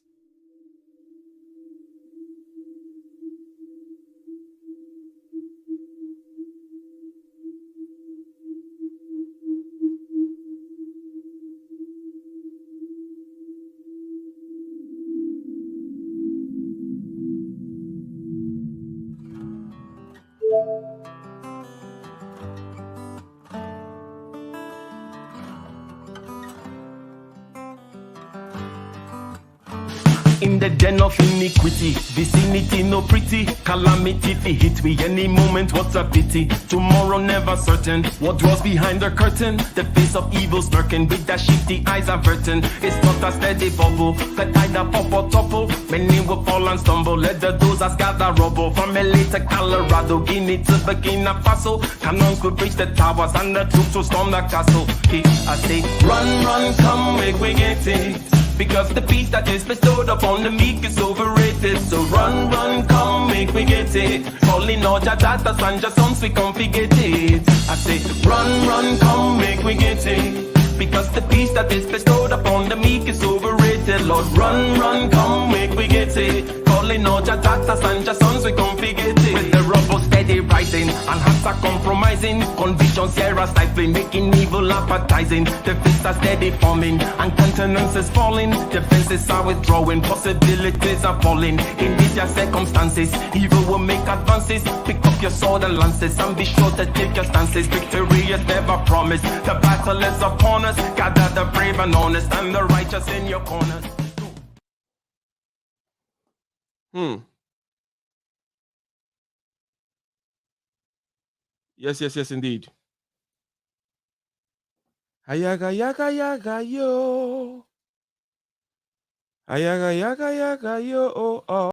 In the den of iniquity, vicinity no pretty, calamity fi hit we any moment, what's a pity. Tomorrow never certain, what draws behind the curtain, the face of evil smirking with the shifty eyes averting. It's not a steady bubble, that either pop or topple, many will fall and stumble, let the dozers gather rubble. From LA to Colorado, Guinea to Burkina Faso, cannons could reach the towers and the troops will storm the castle. I say, run, come, make we get it. Because the peace that is bestowed upon the meek is overrated. So run, come, make we get it. Calling all your daughters and your sons, we come forget it. I say, run, come, make we get it. Because the peace that is bestowed upon the meek is overrated. Lord, run, come, make we get it. Calling all your daughters and your sons, we come forget it. With the rubble steady rising, and hearts are compromising. Convictions here are stifling, making evil appetizing. The fists are steady forming, and countenance is falling. Defenses are withdrawing, possibilities are falling. In these your circumstances, evil will make advances. Pick up your sword and lances, and be sure to take your stances. Victory is never promised, the battle is upon us. Gather the brave and honest, and the righteous in your corners. Yes, indeed. Ayaga yo. Ayaga yo.